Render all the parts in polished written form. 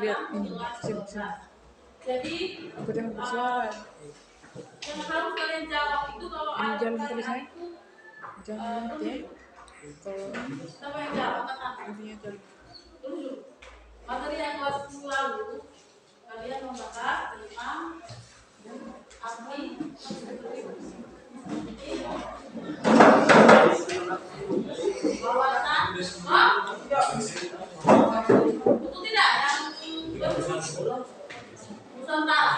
lihat ini, sini. Jadi Aku jangan bersuara. yang harus kalian jawab itu kalau Ini ada jalan pertanyaan tulisnya. itu Jangan ya. Kalau siapa yang jawab? intinya jalan. Dulu materi yang kelas 10 lalu kalian membahas tentang arti wawasan betul tidak yang Nusantara?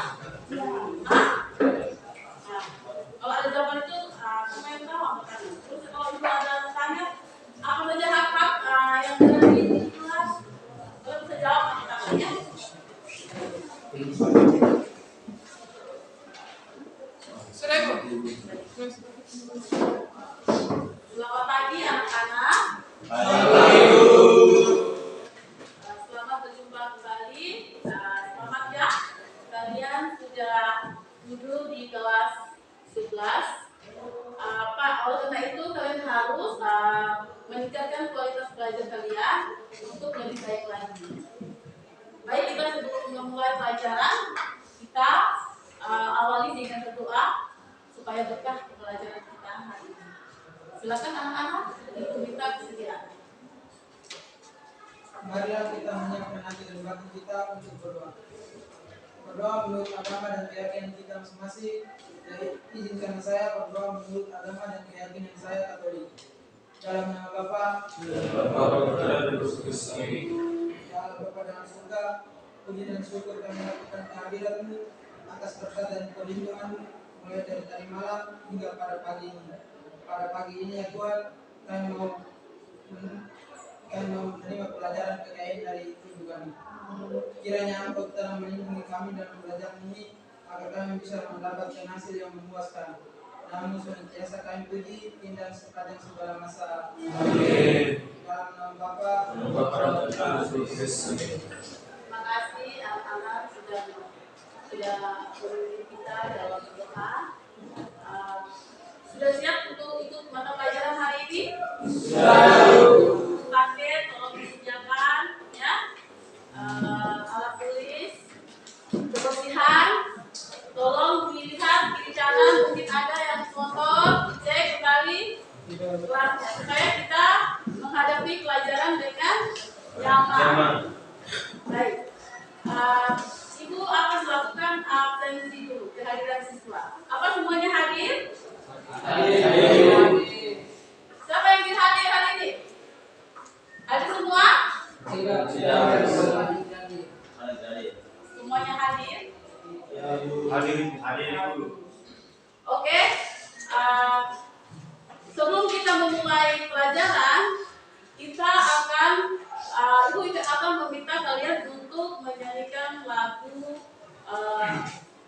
Hah? Nah, kalau ada jawaban itu semua yang tahu apa tadi. Terus kalau juga ada tanya apa saja hak-hak yang ada di kelas, kalian bisa jawab pakai tangannya. Sudah Bu. Selamat pagi anak-anak. Selamat berjumpa kembali. Selamat ya. Kalian sudah duduk di kelas 11. Oleh karena itu kalian harus meningkatkan kualitas belajar kalian untuk lebih baik lagi. Baik, kita sebelum memulai pelajaran kita awali dengan berdoa supaya berkah pelajaran kita hari ini. Silakan anak-anak, diminta kesediaan. Marilah kita menyiapkan hati dan batin kita untuk berdoa. Berdoa menurut agama dan keyakinan kita masing-masing. Jadi izinkan saya berdoa menurut agama dan keyakinan saya Katolik. Dalam nama Bapa, dan Allah Bapa dalam surga, puji dan syukur kami lakukan kehadiran-Mu atas berkat dan perlindungan-Mu mulai dari tadi malam hingga pada pagi ini. Pada pagi ini ya Tuhan, kami mau menerima pelajaran kekayaan dari Ibu kami. Kiranya Engkau telah melindungi kami dalam belajar ini agar kami bisa mendapatkan hasil yang memuaskan. Namun senantiasa kami puji, indah sepanjang segala masa. Amin. Dalam nama Bapa, Terima kasih anak-anak sudah berdiri kita dalam berdoa. Sudah siap untuk ikut mata pelajaran hari ini? Paket tolong disediakan ya. Alat tulis, kebersihan, tolong dilihat kiri kanan mungkin ada yang kotor, cek kembali kelasnya supaya kita menghadapi pelajaran dengan nyaman. Baik, Ibu akan melakukan absensi dulu, kehadiran siswa. Apa semuanya hadir? Hadir. Siapa yang ingin hadir hari ini? Hadir semua? tidak. Semuanya hadir? Hadir dulu. Oke. Sebelum kita memulai pelajaran, kita akan Ibu akan meminta kalian untuk menyanyikan lagu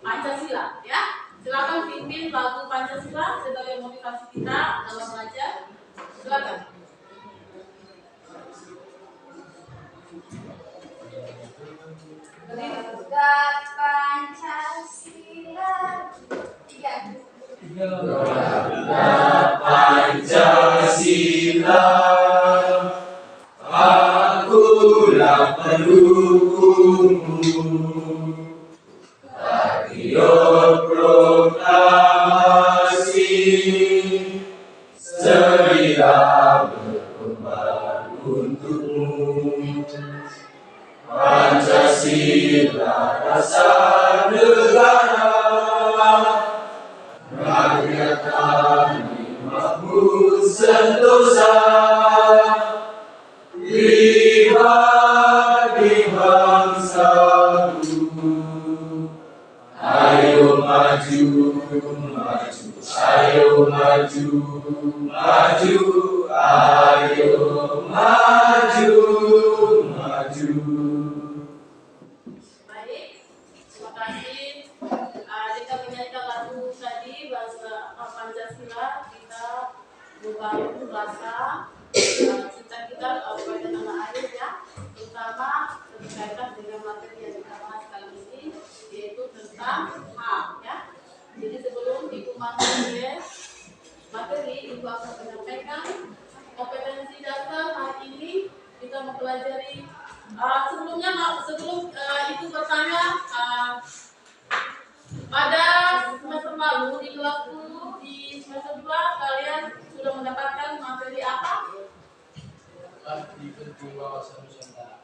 Pancasila, ya. Silakan pimpin lagu Pancasila sebagai motivasi kita dalam belajar. Silakan. Berdeka Pancasila. Pancasila, akulah pendukungmu. Patriot proklamasi, sedia berkorban untukmu. Pancasila dasar negara, rakyat kami makmur sentosa, pribadi bangsaku. Ayo maju, maju, ayo maju, maju, ayo maju, maju. Baik, terima kasih. Kita menyanyikan lagu tadi bahasa Pancasila, kita membangun rasa cinta kita kepada tanah air ya, terutama berkaitan dengan materi yang kita bahas kali ini, yaitu tentang HAM ya. Jadi sebelum Ibu masuk ke materi, Ibu akan menyampaikan kompetensi dasar hari ini kita mempelajari Sebelum itu bertanya, pada semester lalu di kelas 10 di semester 2 kalian sudah mendapatkan materi apa? Arti penting wawasan Nusantara.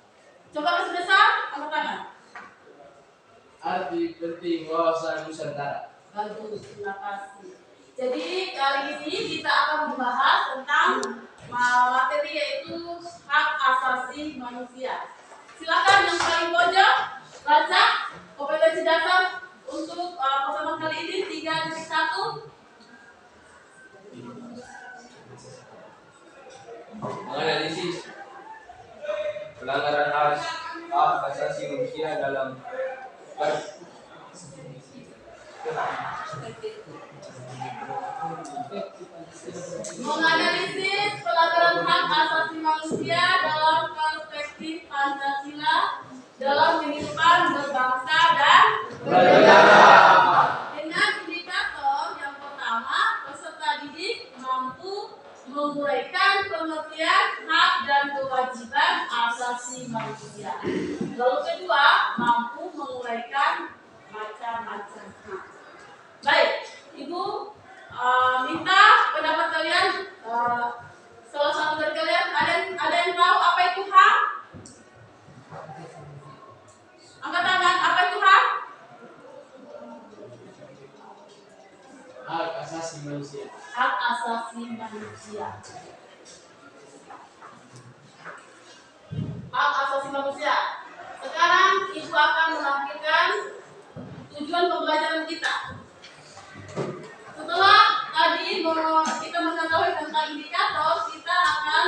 Coba kasih besar, angkat tangan. Arti penting wawasan Nusantara. Bagus, terima kasih. Jadi kali ini kita akan membahas tentang materi yaitu hak asasi manusia. Silakan yang paling pojok baca kompetensi dasar untuk pertemuan kali ini 3.1. Menganalisis pelanggaran hak asasi manusia dalam menganalisis pelanggaran hak asasi manusia dalam perspektif Pancasila dalam kehidupan berbangsa dan bernegara. Dengan indikator yang pertama, peserta didik mampu menguraikan pengertian hak dan kewajiban asasi manusia. Lalu kedua, mampu menguraikan macam-macam hak. Baik, Ibu minta pendapat kalian. Salah satu dari kalian ada yang tahu apa itu hak? Angkat tangan, apa itu hak? Hak asasi manusia. Hak asasi manusia. Hak asasi manusia. Sekarang Ibu akan menampilkan tujuan pembelajaran kita. Setelah tadi kita mengetahui tentang indikator, kita akan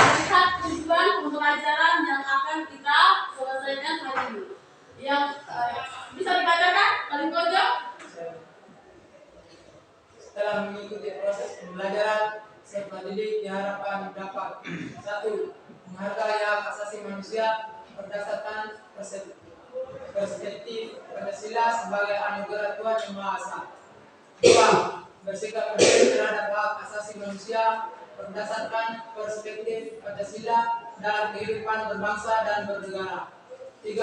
melihat tujuan pembelajaran yang akan kita selesaikan hari ini. Yang bisa dibacakan paling pojok. Setelah mengikuti proses pembelajaran, peserta didik diharapkan dapat 1. Menghargai hak asasi manusia berdasarkan perspektif Pancasila sebagai anugerah Tuhan Yang Maha Esa. 2. Bersikap peduli terhadap hak asasi manusia berdasarkan perspektif Pancasila dalam kehidupan berbangsa dan bernegara. 3.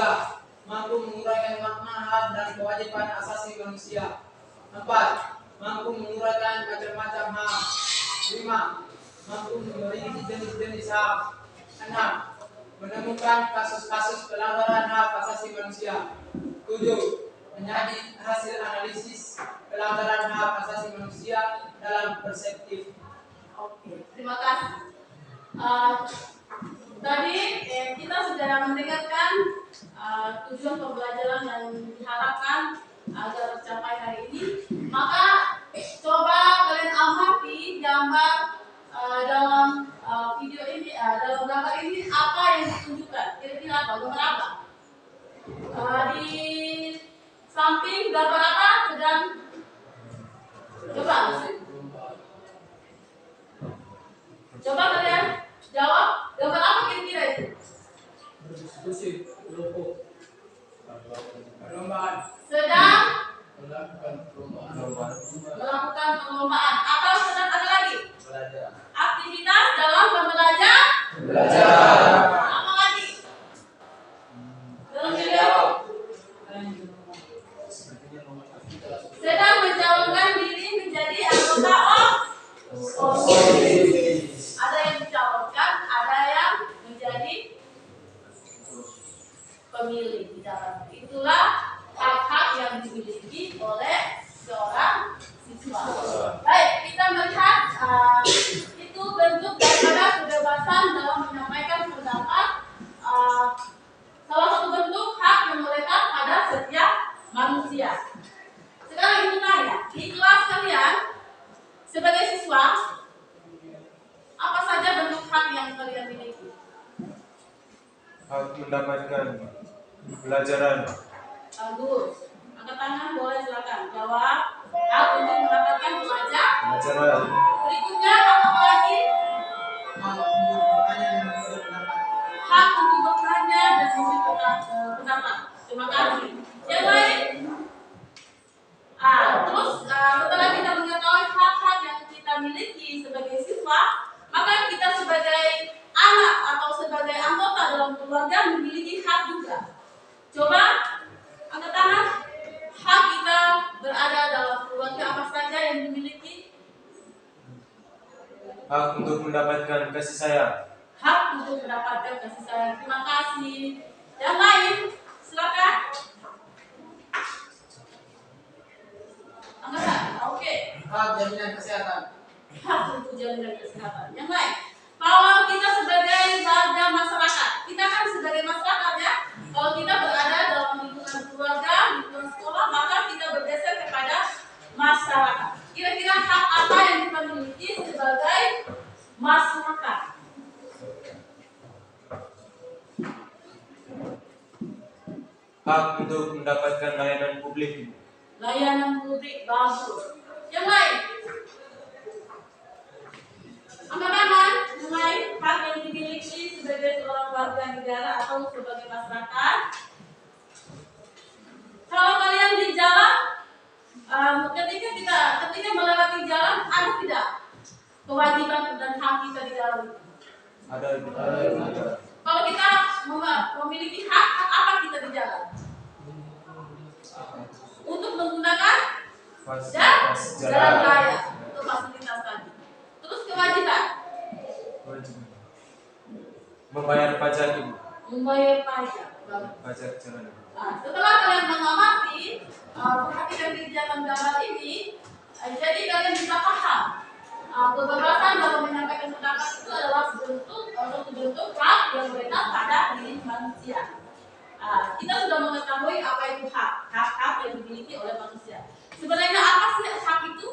Mampu menguraikan makna hak dan kewajiban asasi manusia. 4. Mampu menguraikan macam-macam hak. 5. Mampu merinci jenis-jenis hak. 6. Menemukan kasus-kasus pelanggaran hak asasi manusia. 7. Menjadi hasil analisis pelanggaran hak asasi manusia dalam perspektif. Oke, terima kasih. Tadi kita sudah mendengarkan tujuan pembelajaran yang diharapkan agar tercapai hari ini. Maka coba kalian amati gambar dalam video ini, dalam gambar ini apa yang ditunjukkan? Kira-kira apa? Gambar apa? Di samping gambar apa sedang coba kalian jawab, gambar apa kira-kira itu? Berdiskusi, kelompok, perlombaan, Sedang melakukan perlombaan, melakukan perlombaan atau sedang ada lagi? belajar, Aktivitas dalam belajar. Apa lagi? Dalam video sedang mencalonkan diri menjadi anggota OSIS. Ada yang dicalonkan, ada yang menjadi pemilih di dalam. Itulah hak-hak yang dimiliki oleh seorang siswa. Baik, kita melihat itu bentuk daripada kebebasan dalam menyampaikan pendapat. Salah satu bentuk hak yang melekat pada setiap manusia. Sekarang ibu tanya, di kelas kalian sebagai siswa, apa saja bentuk hak yang kalian miliki? Hak mendapatkan pelajaran. Bagus. Angkat tangan boleh silakan. Jawab. Hak untuk mendapatkan pelajaran. Berikutnya hak apa lagi? hak untuk bertanya dan memberi pendapat. Hak untuk bertanya dan memberi pendapat. Terima kasih. Yang lain? Terus setelah kita mengetahui hak-hak yang kita miliki sebagai siswa, maka kita sebagai anak atau sebagai anggota dalam Hak untuk mendapatkan kasih sayang. Hak untuk mendapatkan kasih sayang. Terima kasih. Yang lain, silakan. Angkatan, oke. Hak jaminan kesehatan. Hak untuk jaminan kesehatan. Yang lain, kalau kita sebagai warga masyarakat, kita kan sebagai masyarakat ya, kalau kita berada dalam lingkungan keluarga, lingkungan sekolah, maka kita bergeser kepada masyarakat. Kira-kira hak apa yang kita miliki sebagai masyarakat? Hak untuk mendapatkan layanan publik. Layanan publik bagus. Yang lain? Angkat tangan. Yang lain, hak yang dimiliki sebagai seorang warga negara atau sebagai masyarakat. Kalau kalian di jalan, ketika melewati jalan, ada tidak kewajiban dan hak kita di jalan itu? Ada. Kalau kita memiliki hak apa kita di jalan? Untuk menggunakan jalan raya untuk fasilitas tadi. Terus kewajiban? Membayar pajak, Ibu. Membayar pajak. Pajak jalan. Nah, setelah kalian mengamati perhatikan kegiatan gambar ini, jadi kalian bisa paham kebebasan dalam menyampaikan pendapat itu adalah suatu bentuk hak yang beredar pada diri manusia. Kita sudah mengetahui apa itu hak yang dimiliki oleh manusia. Sebenarnya apa sih hak itu?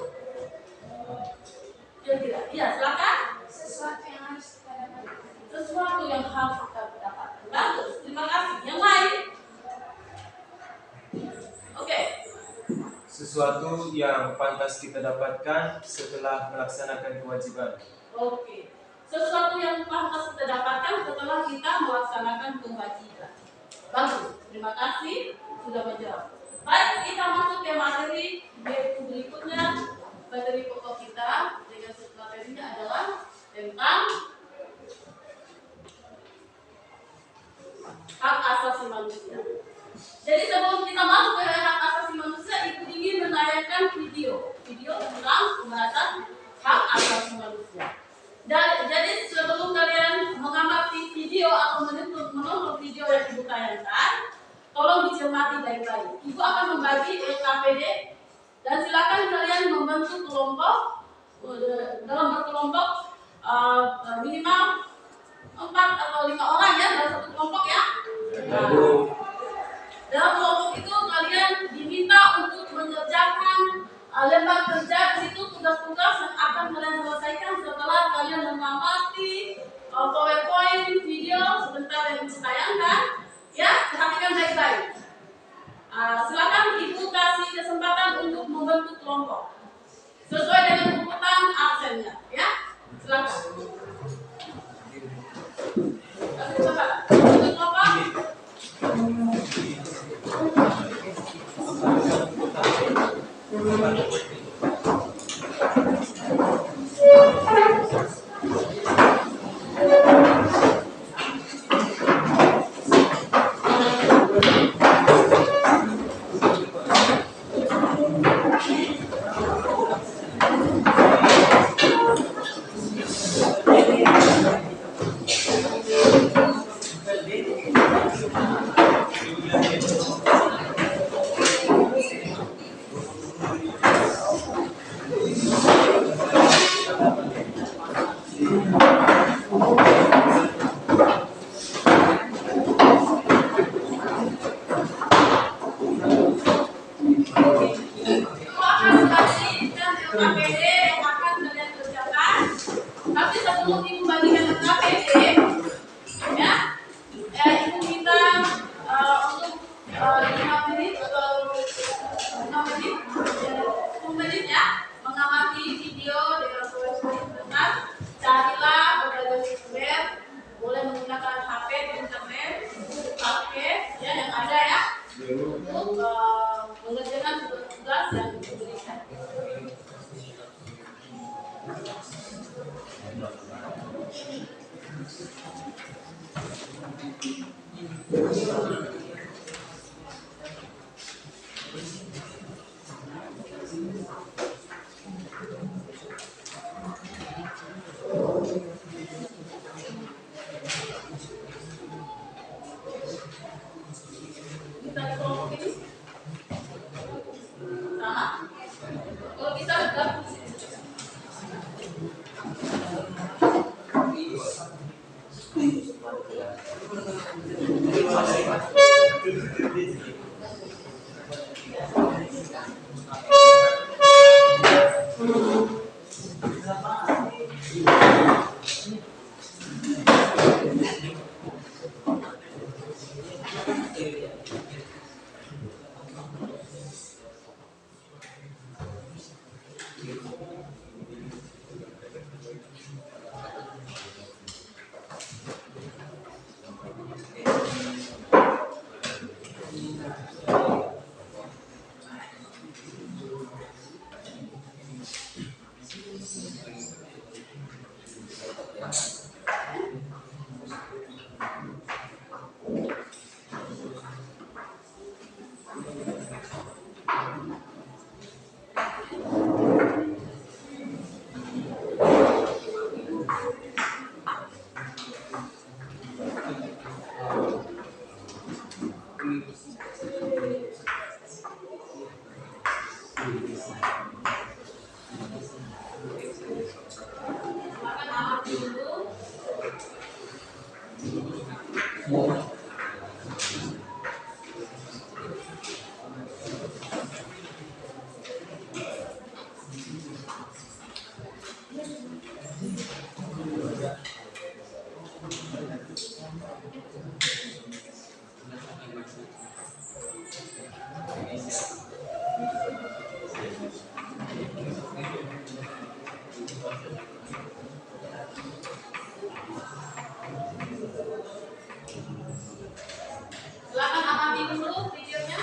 Kira-kira, iya silakan. Sesuatu yang harus kita dapatkan. Sesuatu yang harus kita dapatkan. Bagus, terima kasih. Yang lain? Oke. Sesuatu yang pantas kita dapatkan setelah melaksanakan kewajiban. Oke. Sesuatu yang pantas kita dapatkan setelah kita melaksanakan kewajiban. Bagus, terima kasih sudah menjawab. Baik, kita masuk ke materi berikutnya. Materi pokok kita dengan materinya adalah tentang hak asasi manusia. Jadi sebelum kita masuk ke hak asasi manusia, Ibu ingin menayangkan video tentang pembahasan hak asasi manusia. Jadi sebelum kalian mengamati video atau menonton video yang Ibu tayangkan, tolong dicermati baik-baik. Ibu akan membagi LKPD dan silakan kalian membentuk kelompok dalam berkelompok minimal 4 atau 5 orang ya dalam satu kelompok ya. Dalam kelompok itu kalian diminta untuk mengerjakan lembar kerja. Di situ tugas-tugas yang akan kalian selesaikan setelah kalian mengamati PowerPoint video sebentar yang ditayangkan. Ya, perhatikan baik-baik. Silakan Ibu kasih kesempatan untuk membentuk kelompok sesuai dengan urutan absennya. Ya, silakan. Kasih kesempatan. Bentuk kelompok. Silakan amati dulu. Silakan amati dulu videonya.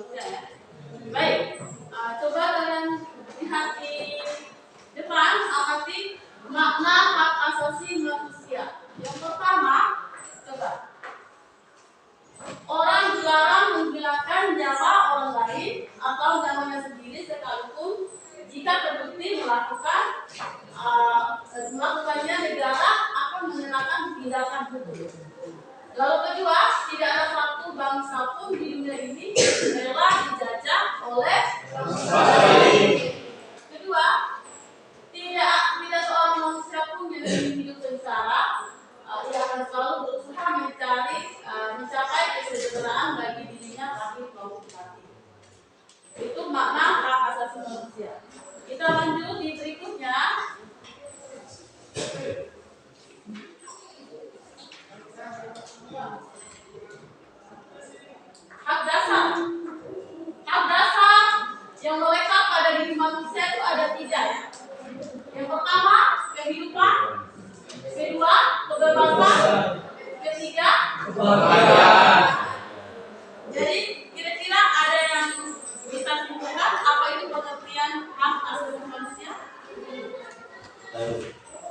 manusia ya. Baik, coba kalian lihat di depan arti makna hak asasi manusia. Yang pertama, coba orang dilarang menghilangkan nyawa orang lain atau nyawanya sendiri sekalipun jika terbukti melakukannya negara akan mengenakan tindakan hukum. Lalu kedua, tidak ada satu bangsa pun di dunia ini rela dijajah oleh bangsa lain. Kedua, tidak seorang manusia pun yang ingin hidup sengsara. Ia akan selalu berusaha mencapai kesejahteraan bagi dirinya lahir maupun mati. Itu makna hak asasi manusia. Kita lanjut di berikutnya. Hak dasar. Hak dasar yang melekat pada diri manusia itu ada 3 ya. Yang pertama, kehidupan. Kedua, kebebasan. Ketiga, kebahagiaan. Jadi kira-kira ada yang bisa simpulkan apa itu pengertian hak asasi manusia?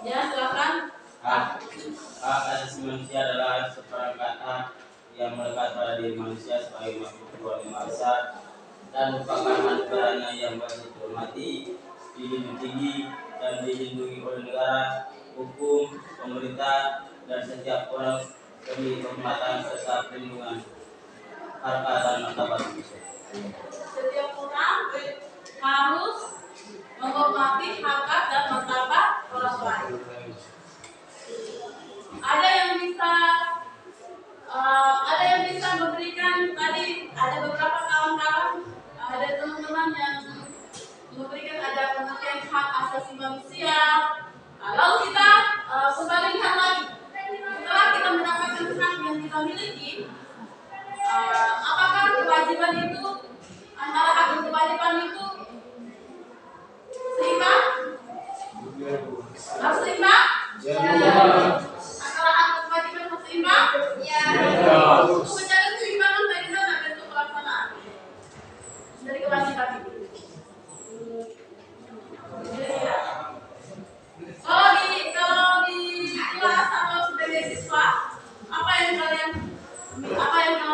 Ya, silakan. Hak asasi manusia adalah seperangkat hak yang melekat pada diri manusia sebagai makhluk berwarna besar dan merupakan hak negaranya yang wajib dihormati, dijunjung tinggi dan dilindungi oleh negara, hukum, pemerintah, dan setiap orang demi kehormatan serta perlindungan harkat dan martabat manusia. Setiap orang harus menghormati harkat dan martabat orang lain. Ada yang bisa memberikan tadi, ada beberapa kawan-kawan, ada teman-teman yang memberikan ada pengertian hak asasi manusia. Lalu kita kembali lihat lagi. Setelah kita mendapatkan hak yang kita miliki, apakah kewajiban itu antara hak dan kewajiban itu seimbang? Harus seimbang? Ya. Antara hak dan kewajiban harus seimbang? Ya. Untuk menjaga keseimbangan dari mana bentuk pelaksanaan dari kewajiban itu? Kalau di kelas atau sebagai siswa, apa yang kalian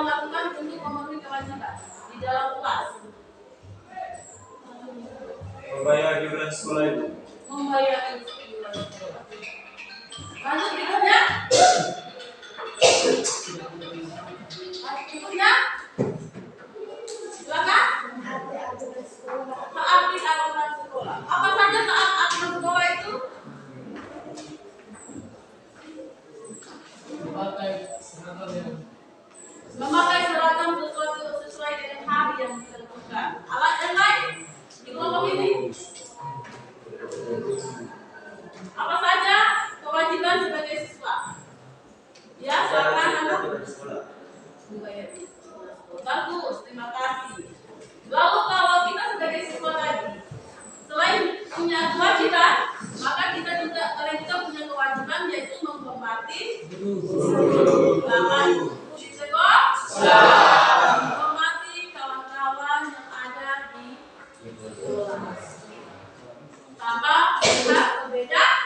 lakukan untuk memenuhi kewajiban di dalam kelas? Membayar iuran sekolah itu. Membayar iuran sekolah. Lanjut berikutnya. Silakan. Taati aturan sekolah. Apa saja taat aturan sekolah itu? Memakai seragam sesuai dengan hari yang ditentukan. Alat yang lain di kelompok ini. Apa saja kewajiban sebagai siswa? Ya, silakan anak. Bagus, terima kasih. Lalu kalau kita sebagai siswa tadi, selain punya kewajiban, maka kita juga punya kewajiban yaitu menghormati di sekolah, menghormati kawan-kawan yang ada di sekolah. Tanpa melihat perbedaan.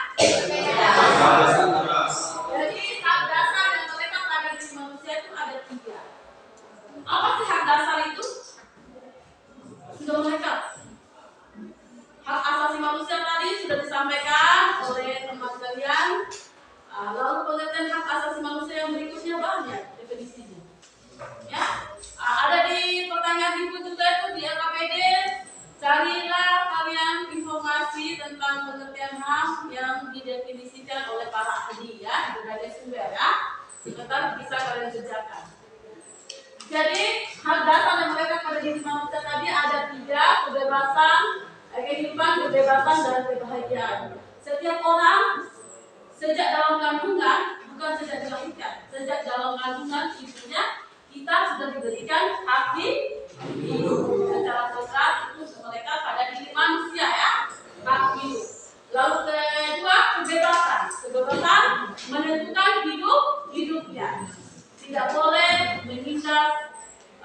Jadi hak dasar yang melekat pada diri manusia itu ada 3. Apa sih hak dasar itu? Sudah melekat. Hak asasi manusia tadi sudah disampaikan oleh teman kalian. Lalu pengertian hak asasi manusia yang berikutnya banyak definisinya. Ya, ada di pertanyaan ibu juga itu di LKPD. Carilah kalian informasi tentang pengertian hak yang didefinisikan oleh para ahli ya, berbagai sumber ya. Sebentar bisa kalian kerjakan. Jadi hak dasar yang melekat pada diri manusia tadi ada 3: kebebasan, kehidupan, kebebasan, dan kebahagiaan. Setiap orang sejak dalam kandungan, bukan sejak dilahirkan, sejak dalam kandungan ibunya kita sudah diberikan hak hidup. Secara sosial itu melekat pada diri manusia ya, hak hidup. Lalu kedua, kebebasan. Kebebasan menentukan hidupnya. Tidak boleh menindas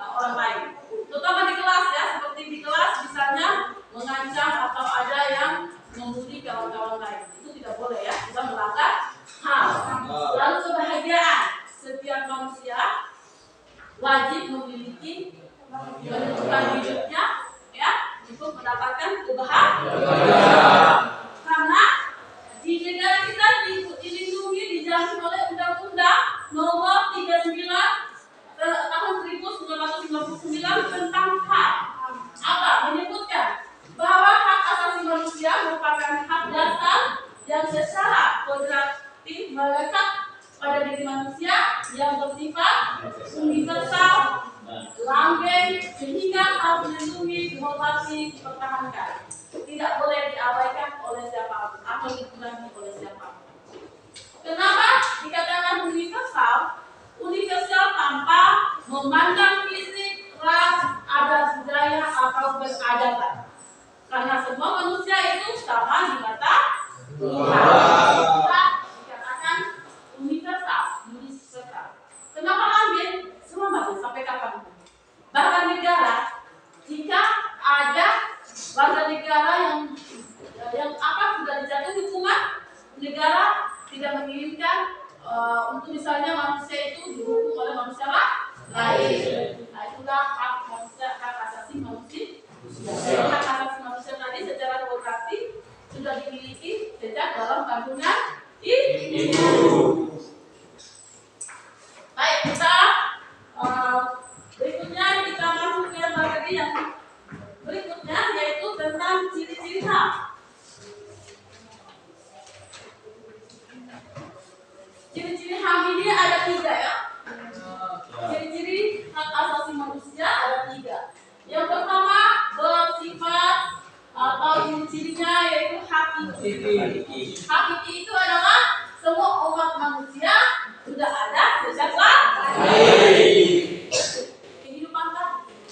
orang lain. Terutama di kelas harus dilindungi, dihormati, dipertahankan. Tidak boleh diabaikan oleh siapapun atau dikurangi oleh siapapun. Kenapa dikatakan universal? Universal tanpa memandang fisik, ras, adat budaya atau peradaban. Karena semua manusia itu sama di mata Tuhan. Dikatakan universal. Kenapa ambil? Selama sampai kapanpun. Bahkan negara, jika ada warga negara yang sudah dijatuhi hukuman, negara tidak menginginkan untuk misalnya manusia itu dihukum oleh manusia lain. Nah, itulah hak manusia, hak asasi manusia. Hak asasi manusia tadi secara demokrasi sudah dimiliki sejak dalam kandungan ibu. Baik, kita berikutnya kita masuk ke materi yang berikutnya, yaitu tentang ciri-ciri HAM. Ciri-ciri HAM ini ada 3 ya. Ciri-ciri hak asasi manusia ada 3. Yang pertama bersifat atau ciri-cirinya yaitu hakiki. Hakiki itu adalah semua umat manusia sudah ada sejak kehidupan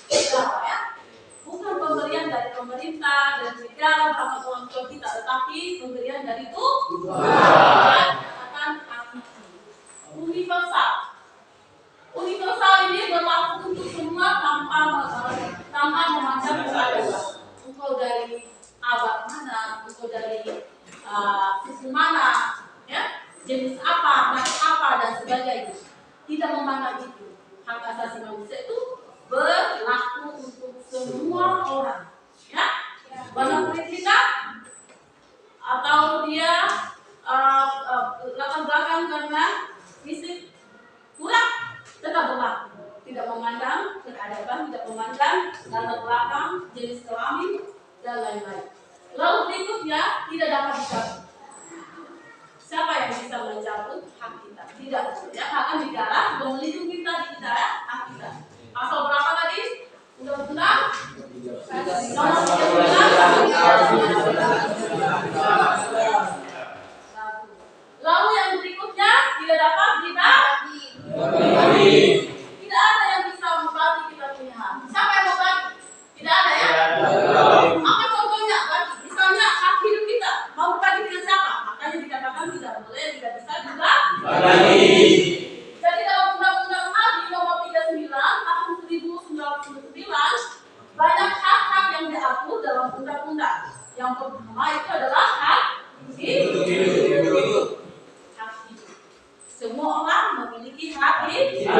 kita, ya. Bukan pemberian dari pemerintah dan negara bersama orang tua kita, tetapi pemberian dari Tuhan. Akan hakiki. Universal. Universal ini berlaku untuk semua tanpa memandang keadaan. Engkau dari abad mana, engkau dari suku mana, ya, jenis apa, ras apa dan sebagainya. Tidak memandang itu. Hak asasi manusia itu berlaku untuk semua orang, ya. Warna kulit hitam atau dia latar belakang karena fisik kurang, tetap berlaku. Tidak memandang peradaban, tidak memandang latar belakang, jenis kelamin dan lain-lain. Lalu berikutnya tidak dapat dicabut. Siapa yang bisa mencabut hak kita? Tidak, ya. Karena negara sudah melindungi kita, hak kita. Pasal berapa tadi? Undang-undang nomor 13. Lalu yang berikutnya tidak dapat dibagi. Tidak ada yang bisa membagi kita punya hak. Siapa yang mau bagi? Tidak ada, ya. Apa contohnya? Misalnya hak hidup kita mau berbagi dengan siapa? Makanya dikatakan tidak boleh, tidak bisa dibagi. Jadi dalam Undang-Undang HAM nomor 39 tahun 1999 banyak hak-hak yang diatur dalam undang-undang. Yang pertama itu adalah hak hidup. Hak hidup. Semua orang memiliki hak hidup.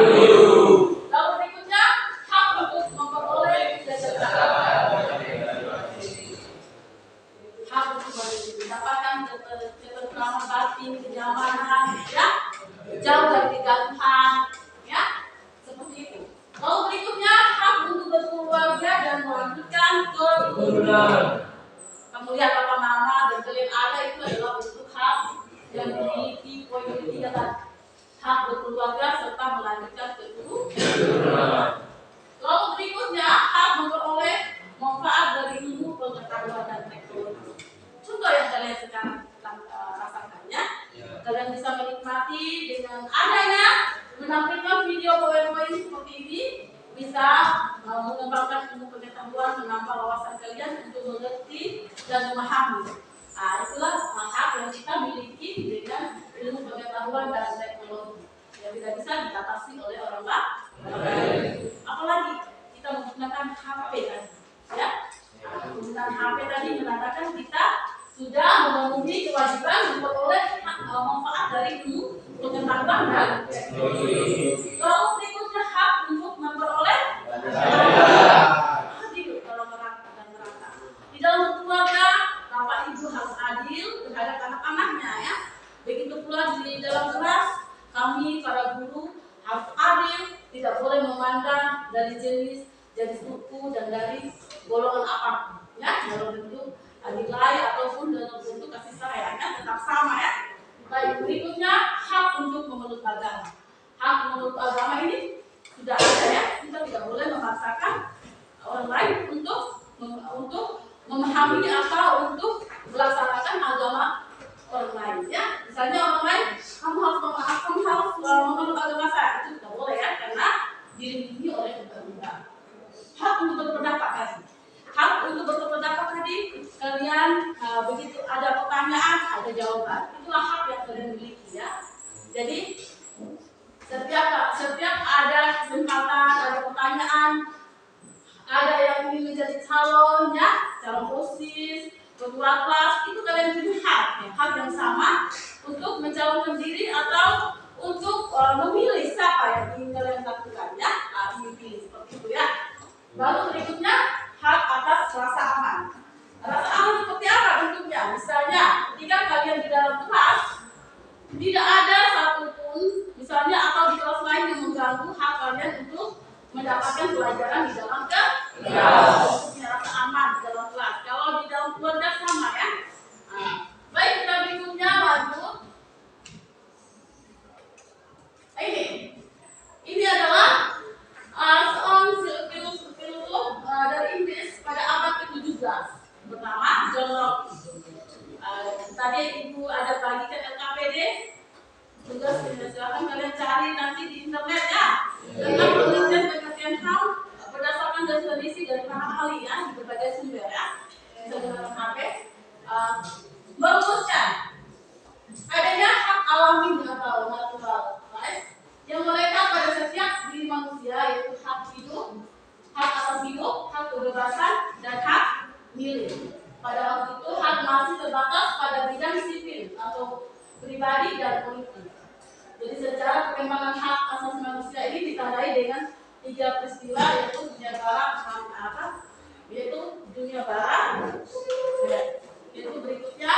Lalu berikutnya hak untuk memperoleh kesejahteraan. Hak untuk mendapatkan ketentraman batin, kenyamanan, ya, jauh dari kegaduhan, ya, seperti itu. Lalu berikutnya hak untuk berkeluarga dan melanjutkan keturunan. Kamu lihat apa nama dan kalian ada, itu adalah bentuk hak yang dimiliki poin ketiga tadi. Hak berkeluarga serta melanjutkan keturunan. Lalu berikutnya hak memperoleh manfaat dari ilmu, pengetahuan dan teknologi. Contoh yang kalian sekarang rasakan, ya. Kalian bisa menikmati dengan adanya menampilkan video PowerPoint seperti ini, bisa mengembangkan ilmu pengetahuan, menambah wawasan kalian untuk mengerti dan memahami. Nah, itulah hak yang kita miliki dengan ilmu pengetahuan dan teknologi yang tidak bisa dibatasi oleh orang lain. Apalagi kita menggunakan HP tadi, ya. Penggunaan HP tadi menandakan kita sudah memenuhi kewajiban memperoleh manfaat dari ilmu pengetahuan dan teknologi. Lalu berikutnya hak untuk memperoleh adil dalam merata dan merata. Di dalam keluarga, bapak ibu harus adil terhadap anak-anaknya, ya. Begitu pula di dalam kelas, kami para guru harus adil, tidak boleh memandang dari jenis suku dan dari golongan apapun, ya, dalam bentuk nilai ataupun dalam bentuk kasih sayang, ya, tetap sama, ya. Baik, berikutnya hak untuk memeluk agama. Hak memeluk agama ini sudah ada, ya. Kita tidak boleh memaksakan orang lain untuk memahami atau untuk melaksanakan agama orang lain ya. Misalnya orang lain, kamu harus memeluk agama saya, itu tidak boleh ya, karena dilindungi oleh undang-undang. Hak untuk berpendapat tadi, hak untuk berpendapat tadi, kalian begitu ada pertanyaan, ada jawaban, itulah hak yang kalian miliki ya. Jadi setiap ada kesempatan, ada pertanyaan, ada yang ingin menjadi calon ya, calon OSIS, ketua kelas, itu kalian punya hak ya, hak yang sama untuk mencalonkan diri atau untuk memilih siapa yang ingin kalian lakukan ya, pilih seperti itu ya. Lalu berikutnya hak atas rasa aman. Rasa aman seperti apa bentuknya? Misalnya ketika kalian di dalam kelas tidak ada satupun misalnya atau di kelas lain yang mengganggu hak kalian untuk mendapatkan pelajaran di dalam kelas. Punya rasa aman di dalam kelas. Kalau di dalam keluarga sama ya. Baik, kita berikutnya lanjut. Ini adalah seorang filosof dari Inggris pada abad ke-17 bernama John Locke. Tadi ibu ada bagikan LKPD, tugas silakan kalian cari nanti di internet ya. Tentang penelitian HAM berdasarkan definisi dari para ahli ya di berbagai sumber ya. Bisa dengan HP merumuskan adanya hak alami atau natural rights yang melekat pada setiap diri manusia, yaitu hak hidup, hak atas hidup, hak kebebasan, dan hak milik. Pada waktu itu hak masih terbatas pada bidang sipil atau pribadi dan politik. Jadi secara perkembangan hak asasi manusia ini ditandai dengan 3 peristiwa, yaitu dunia barat, yaitu berikutnya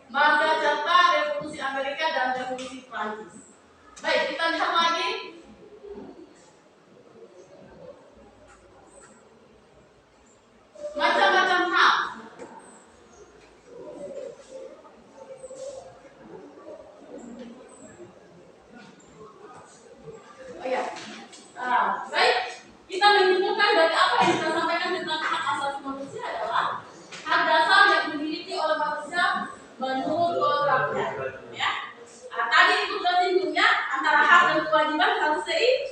Magna Carta, Revolusi Amerika, dan Revolusi Prancis. Baik, kita lihat lagi. Macam-macam hak. Oh ya, baik. Kita menyimpulkan dari apa yang kita sampaikan tentang hak asasi manusia adalah hak dasar yang dimiliki oleh manusia menurut kodratnya. Ya. Tadi itu sudah singgungnya antara hak dan kewajiban harus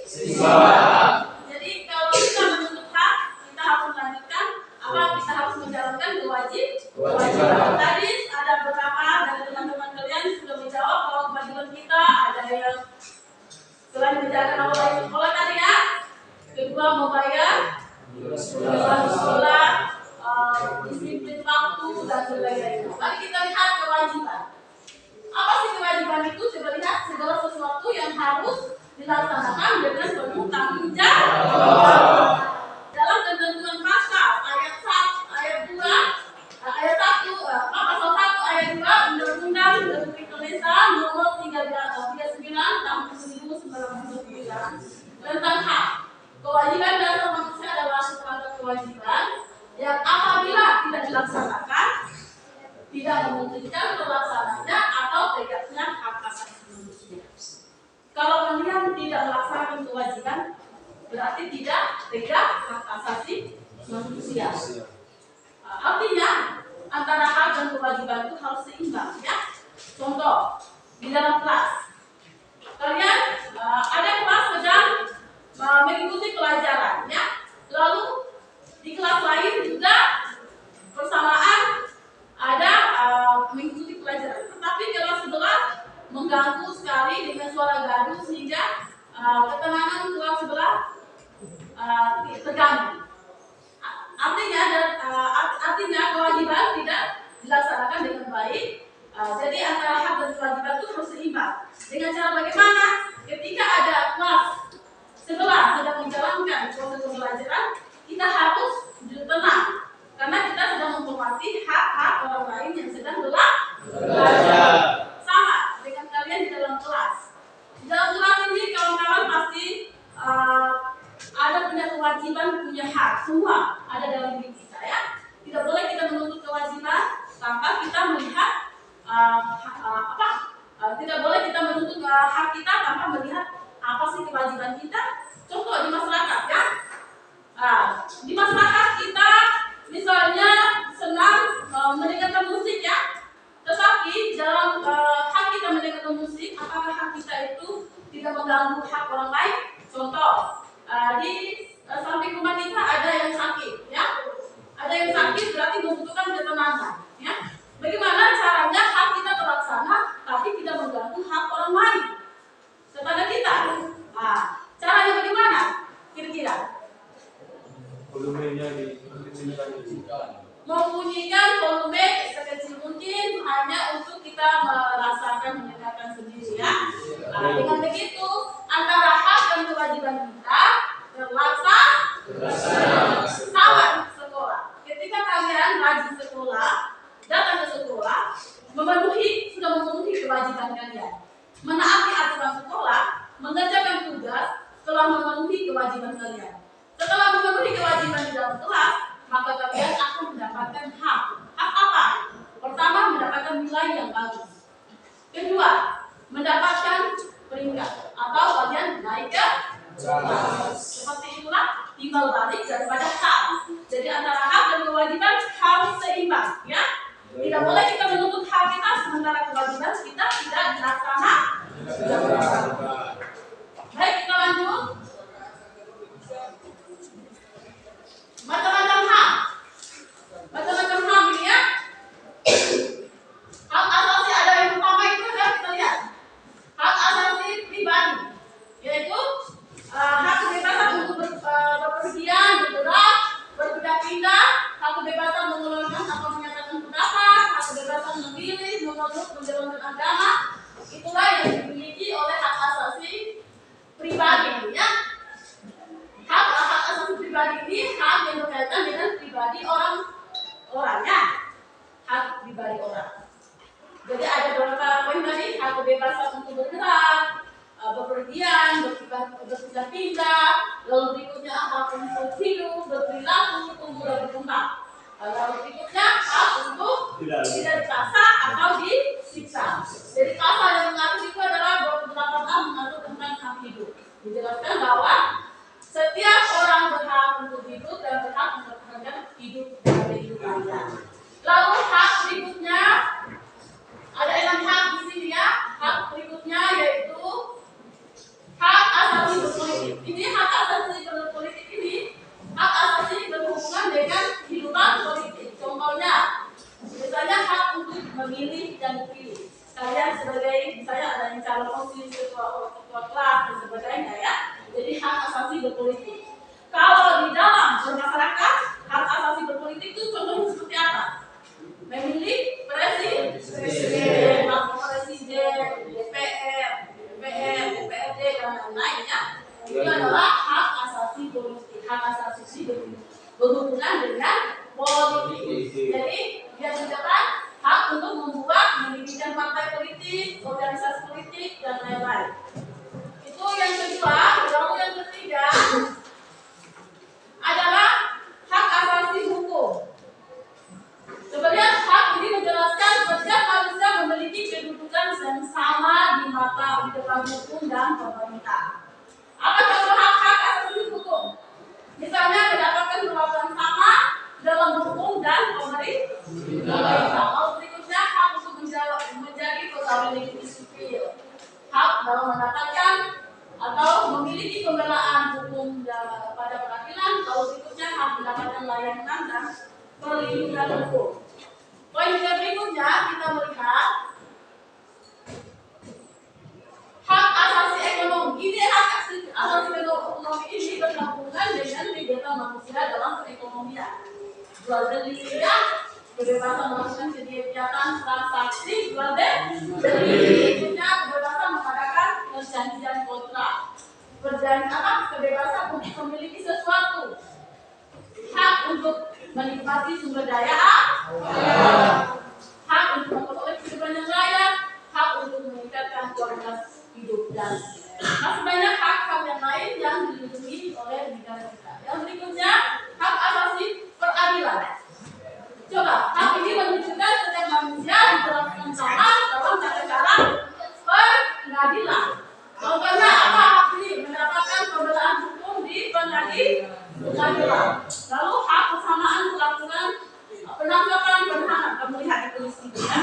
seimbang. Jadi kalau kita menuntut hak, kita harus melanjutkan apa? Kita harus menjalankan kewajiban. Tadi ada beberapa dari teman-teman kalian sudah menjawab kalau kewajiban kita ada yang selain menjalankan awal dari sekolah tadi ya, kedua membayar sekolah, disiplin waktu dan sebagainya. Mari kita lihat kewajiban. Apa sih kewajiban itu? Coba lihat segala sesuatu yang harus dilaksanakan dengan penuh tanggung jawab. Dalam ketentuan pasal ayat 1, pasal 1 ayat 2 Undang-Undang Republik Indonesia nomor 39 tahun 1999 tentang hak. Kewajiban dasar manusia adalah sebuah kewajiban yang apabila tidak dilaksanakan tidak memungkinkan terlaksananya atau tegaknya hak asasi manusia. Kalau kalian tidak melaksanakan kewajiban, berarti tidak tegak hak asasi manusia. Artinya antara hak dan kewajiban itu harus seimbang ya. Contoh di dalam kelas, kalian ada kelas sedang mengikuti pelajaran ya. Lalu di kelas lain juga bersamaan ada mengikuti pelajaran, tetapi kelas sebelah mengganggu sekali dengan suara gaduh sehingga ketenangan kelas sebelah terganggu. Artinya kewajiban tidak dilaksanakan dengan baik. Jadi antara hak dan kewajiban itu harus seimbang. Dengan cara bagaimana? Ketika ada kelas sebelah sedang menjalankan proses pembelajaran, kita harus tenang karena kita sedang menghormati hak-hak orang lain yang sedang belajar. Sama dengan kalian di dalam kelas. Di dalam kelas ini kawan-kawan pasti ada punya kewajiban, punya hak. Semua ada dalam diri kita ya. Tidak boleh kita menuntut kewajiban tanpa kita melihat tidak boleh kita menuntut hak kita tanpa melihat apa sih kewajiban kita. Contoh di masyarakat ya. Di masyarakat kita misalnya senang mendengarkan musik ya. Tetapi dalam hak kita mendengarkan musik, apakah hak kita itu tidak mengganggu hak orang lain? Contoh, di samping rumah kita ada yang sakit ya. Ada yang sakit berarti membutuhkan ketenangan ya. Bagaimana caranya hak kita terlaksana tapi tidak mengganggu hak orang lain? Tetangga kita. Caranya bagaimana? Kira-kira? Volumenya dikecilkan. Membunyikan volume sekecil mungkin hanya untuk kita merasakan mendengarkan sendiri ya. Dengan begitu antara hak dan kewajiban kita terlaksana sama sekolah. Ketika kalian rajin sekolah, datang ke sekolah, sudah memenuhi kewajiban kalian. Menaati aturan sekolah, mengerjakan tugas telah memenuhi kewajiban kalian. Setelah memenuhi kewajiban di dalam kelas, maka kalian akan mendapatkan hak. Hak apa? Pertama, mendapatkan nilai yang bagus. Kedua, mendapatkan peringkat atau kalian naik ke kelas. Seperti itulah timbal balik daripada hak. Jadi antara hak dan kewajiban harus seimbang, ya. Tidak boleh kita menuntut hak kita sementara kewajiban kita tidak dilaksanakan. Baik, kita lanjut. Macam-macam hak. Macam-macam hak ini ya. Hak asasi ada yang pertama itu adalah kita lihat. Hak asasi pribadi, yaitu hak kebebasan untuk berpergian, bergerak, berpindah-pindah, hak kebebasan mengeluarkan atau menyatakan pendapat, hak kebebasan memilih, memeluk, menjalankan agama. Itulah yang dimiliki oleh hak asasi pribadi, ya. Hak asasi pribadi ini hak yang berkaitan dengan pribadi orangnya, hak pribadi orang. Jadi ada beberapa poin tadi: hak kebebasan untuk bergerak, bepergian, berpindah-pindah, lalu berikutnya hak untuk hidup, berperilaku, tumbuh dan berkembang. Lalu berikutnya hak untuk tidak dipaksa atau disiksa. Jadi pasal yang mengatur itu adalah 28A mengatur tentang hak hidup. Dijelaskan bahwa setiap orang berhak untuk hidup dan berhak mempertahankan hidup dari hidup lainnya. Lalu hak berikutnya ada 6 hak di sini ya. Hak berikutnya yaitu hak asasi berpolitik. Ini hak asasi berpolitik ini hak asasi berhubungan dengan kehidupan politik. Contohnya, misalnya hak untuk memilih dan dipilih. Kalian sebagai misalnya ada yang calon OSIS, ketua kelas dan sebagainya ya. Jadi hak asasi berpolitik. Kalau di dalam bermasyarakat, hak asasi berpolitik itu contohnya seperti apa? Memilih presiden, wakil presiden, DPR, DPRD dan lain-lainnya. Itu adalah hak asasi politik. Hak asasi berhubungan dengan politik. Jadi dia menyatakan hak untuk membuat, mendirikan partai politik, organisasi politik dan lain-lain. Itu yang kedua. Lalu yang ketiga adalah hak asasi hukum. Sebenarnya hak ini menjelaskan setiap manusia memiliki kedudukan yang sama di mata di depan hukum dan pemerintah. Apa contoh hak-hak asasi hukum? Misalnya mendapatkan perlakuan sama dalam hukum dan pemerintah. Lalu berikutnya hak untuk menjadi pegawai negeri sipil. Hak dalam mendapatkan atau memiliki pembelaan hukum pada peradilan. Lalu berikutnya hak mendapatkan layanan dan perlindungan hukum. Poin yang berikutnya kita melihat hak asasi ekonomi. Ini hak asasi ekonomi ini berhubungan dengan kegiatan manusia dalam perekonomian. Jual beli ya, kebebasan melakukan kegiatan transaksi jual beli. Berikutnya kebebasan mengadakan perjanjian kontrak. Kebebasan untuk memiliki sesuatu. Hak untuk menikmati sumber daya alam, hak untuk memperoleh kehidupan yang layak, hak untuk meningkatkan kualitas hidup dan masih banyak hak-hak yang lain yang dilindungi oleh negara kita. Yang berikutnya hak asasi peradilan. Coba hak ini menunjukkan setiap manusia diperlakukan sama dalam cara pengadilan. Contohnya apa hak ini? Mendapatkan pembelaan hukum bukan lagi pengadilan. Lalu hak kesamaan melakukan penangkapan penahanan. Kamu lihat di polisi itu ya.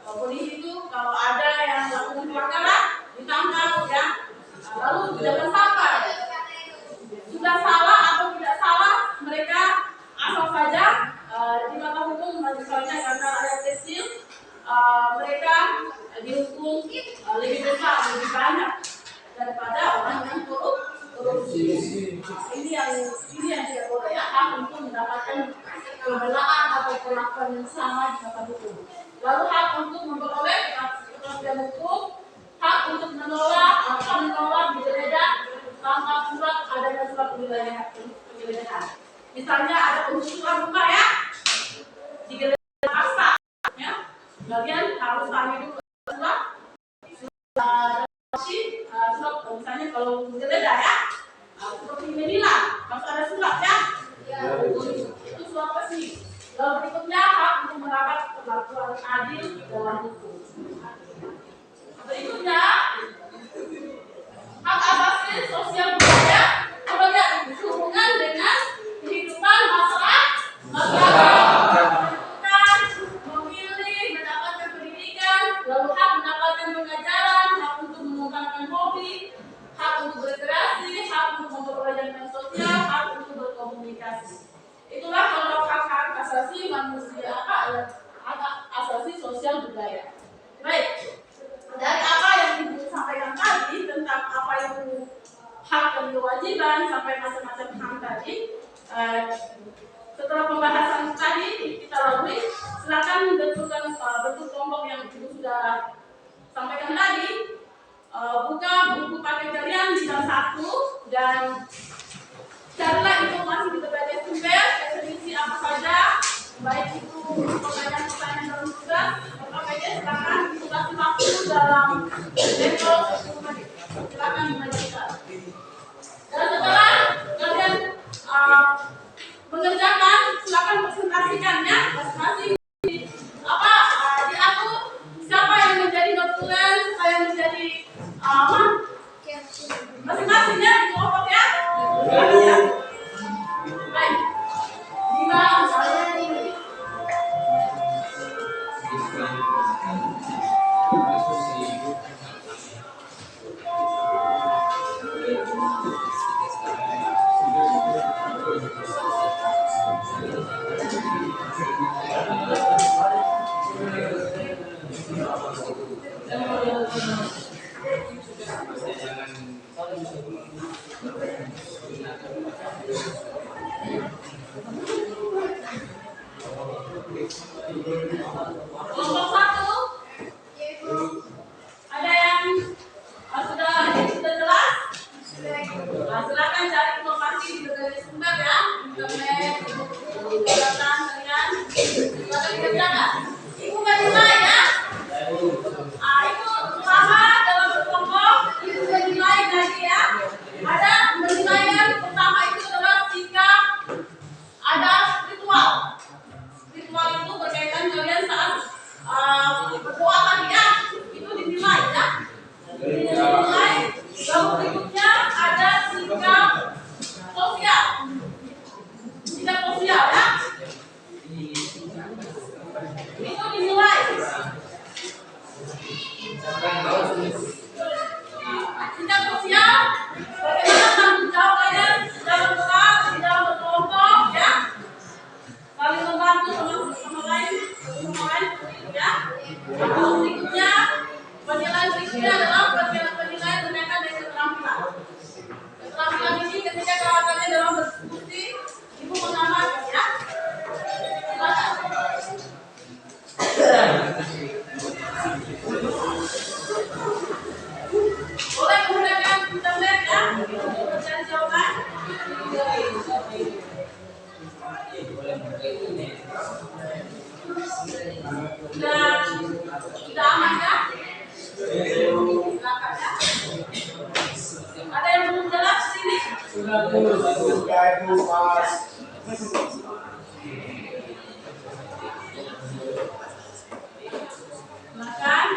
Polisi itu kalau ada yang melakukan pelanggaran ditangkap ya. Lalu jangan sampai sudah salah atau tidak salah mereka asal saja di mata hukum misalnya karena ayat kecil mereka dihukum lebih besar, lebih banyak daripada orang yang korupsi. Ini yang tidak boleh ya, hak untuk mendapatkan pembelaan atau perlakuan yang sama di mata hukum. Lalu hak untuk memperoleh kepastian hukum, hak untuk menolak menggeledah tanpa surat adanya surat penggeledahan. Misalnya ada penelusuran rumah ya, digeledah paksa, ya, bagian harus kami dulu surat misalnya kalau menggeledah ya, seperti inilah harus ada surat ya, itu surat resmi. Lalu berikutnya hak untuk mendapat perlakuan adil dalam hukum. Berikutnya hak asasi sosial budaya berhubungan dengan kehidupan masyarakat, memilih, mendapatkan pendidikan, lalu hak mendapatkan pengajaran, hak untuk mengembangkan hobi, hak untuk berkreasi, hak untuk memperoleh jaminan sosial, hak untuk berkomunikasi. Itulah kalau hak-hak asasi manusia hak asasi sosial budaya. Baik. Dari apa yang Ibu sampaikan tadi tentang apa itu hak dan kewajiban sampai macam-macam hak tadi, setelah pembahasan tadi kita lalui, silakan bentukkan bentuk kelompok yang Ibu sudah sampaikan tadi. Buka buku paket kalian bidang 1 dan carilah informasi di berbagai sumber, definisi apa saja, baik itu pertanyaan-pertanyaan dalam tugas. Silakan dikasih waktu dalam metode 10 menit. Silakan dimajukan. Dan setelah kalian mengerjakan, silakan presentasikannya masing-masing. Diatur siapa yang menjadi dokumen, siapa yang menjadi masing-masingnya di kelompok ya. Baik. 5 misalnya ini. Kelompok 1, ada yang sudah jelas? Silakan cari informasi di berbagai sumber ya, internet, buku, catatan kalian. Silakan dikerjakan. Ibu menilai ya. Ibu pertama dalam berkelompok, ibu menilai tadi ya. Ada penilaian pertama itu adalah sikap, ada spiritual. Spiritual itu berkaitan kalian saat berdoa tadi ya, itu dinilai ya. Dinilai. Lalu berikutnya ada sikap sosial. Sikap sosial ya. Itu dinilai. Sikap sosial, bagaimana tanggung jawab kalian dalam kelas, di dalam berkelompok ya. Saling membantu sama lain seperti itu ya. Lalu berikutnya penilaian berikutnya adalah penilaian berkaitan dengan keterampilan. Keterampilan ini ketika kalian dalam berdiskusi, ibu mengamalkan ya. Silakan. Boleh menggunakan internet ya untuk mencari jawaban. Sudah aman ya? Silakan ya. Ada yang belum jelas sini? Sudah Ibu, Mas. Silakan.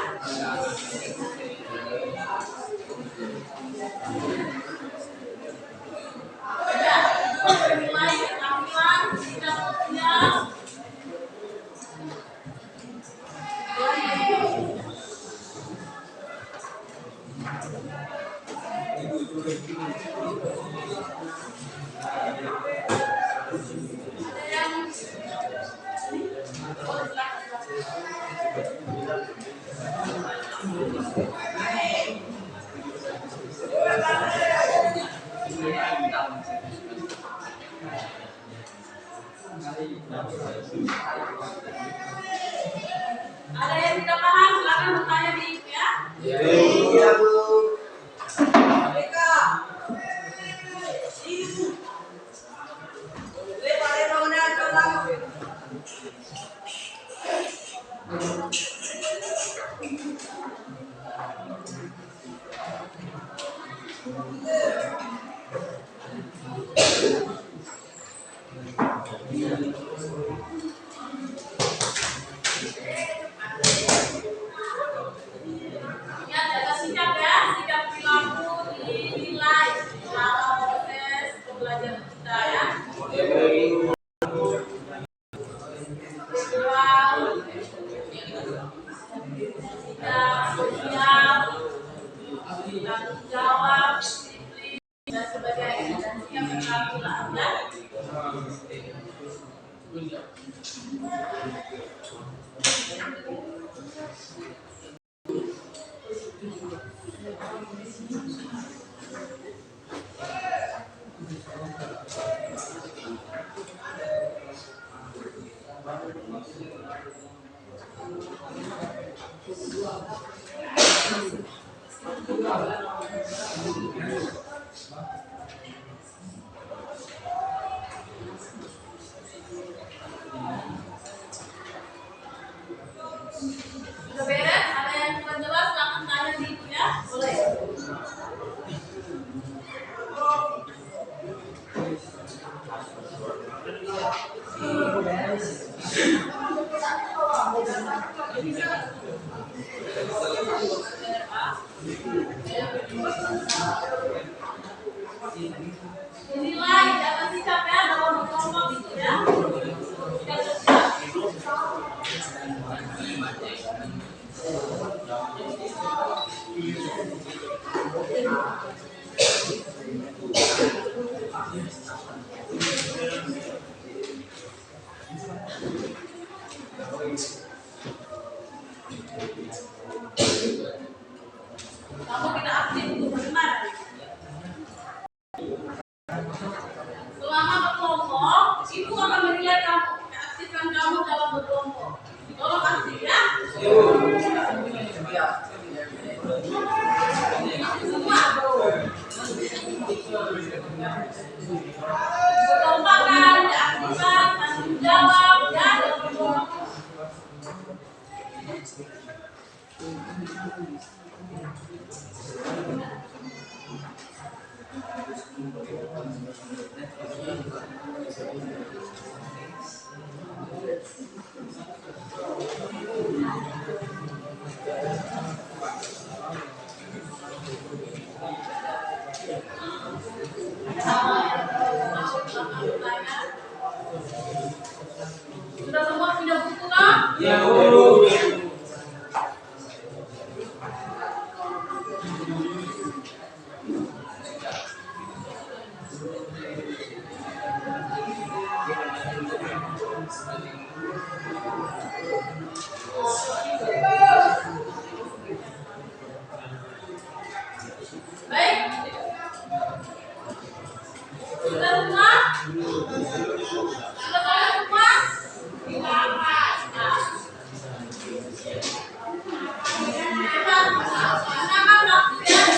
Ada yang tidak paham, silakan bertanya di Ibu ya. Iya, Bu. Ingat jaga sikap ya, sikap perilaku dinilai dalam proses pembelajaran kita ya. Visual, sikap sosial, tanggung jawab, disiplin dan sebagainya. Dan sikap perilaku lah ya. Sudah beres? Ada yang kurang jelas? Silakan tanya di Ibu ya. Boleh. Dinilai jaga sikap ya dalam berkelompok itu ya. Sikap sosial. Kamu tidak aktif untuk bagaimana? Selama berkelompok, ibu akan menilai kamu, keaktifan kamu dalam berkelompok. Tolong aktif ya. Semua. Berkelompakan, keaktifan, tanggung jawab, ya dalam berkelompok. Sudah semua punya buku kan? Iya, Bu. Baik. Sudah semua? Sudah kalian semua? Silakan. Silakan aktif ya.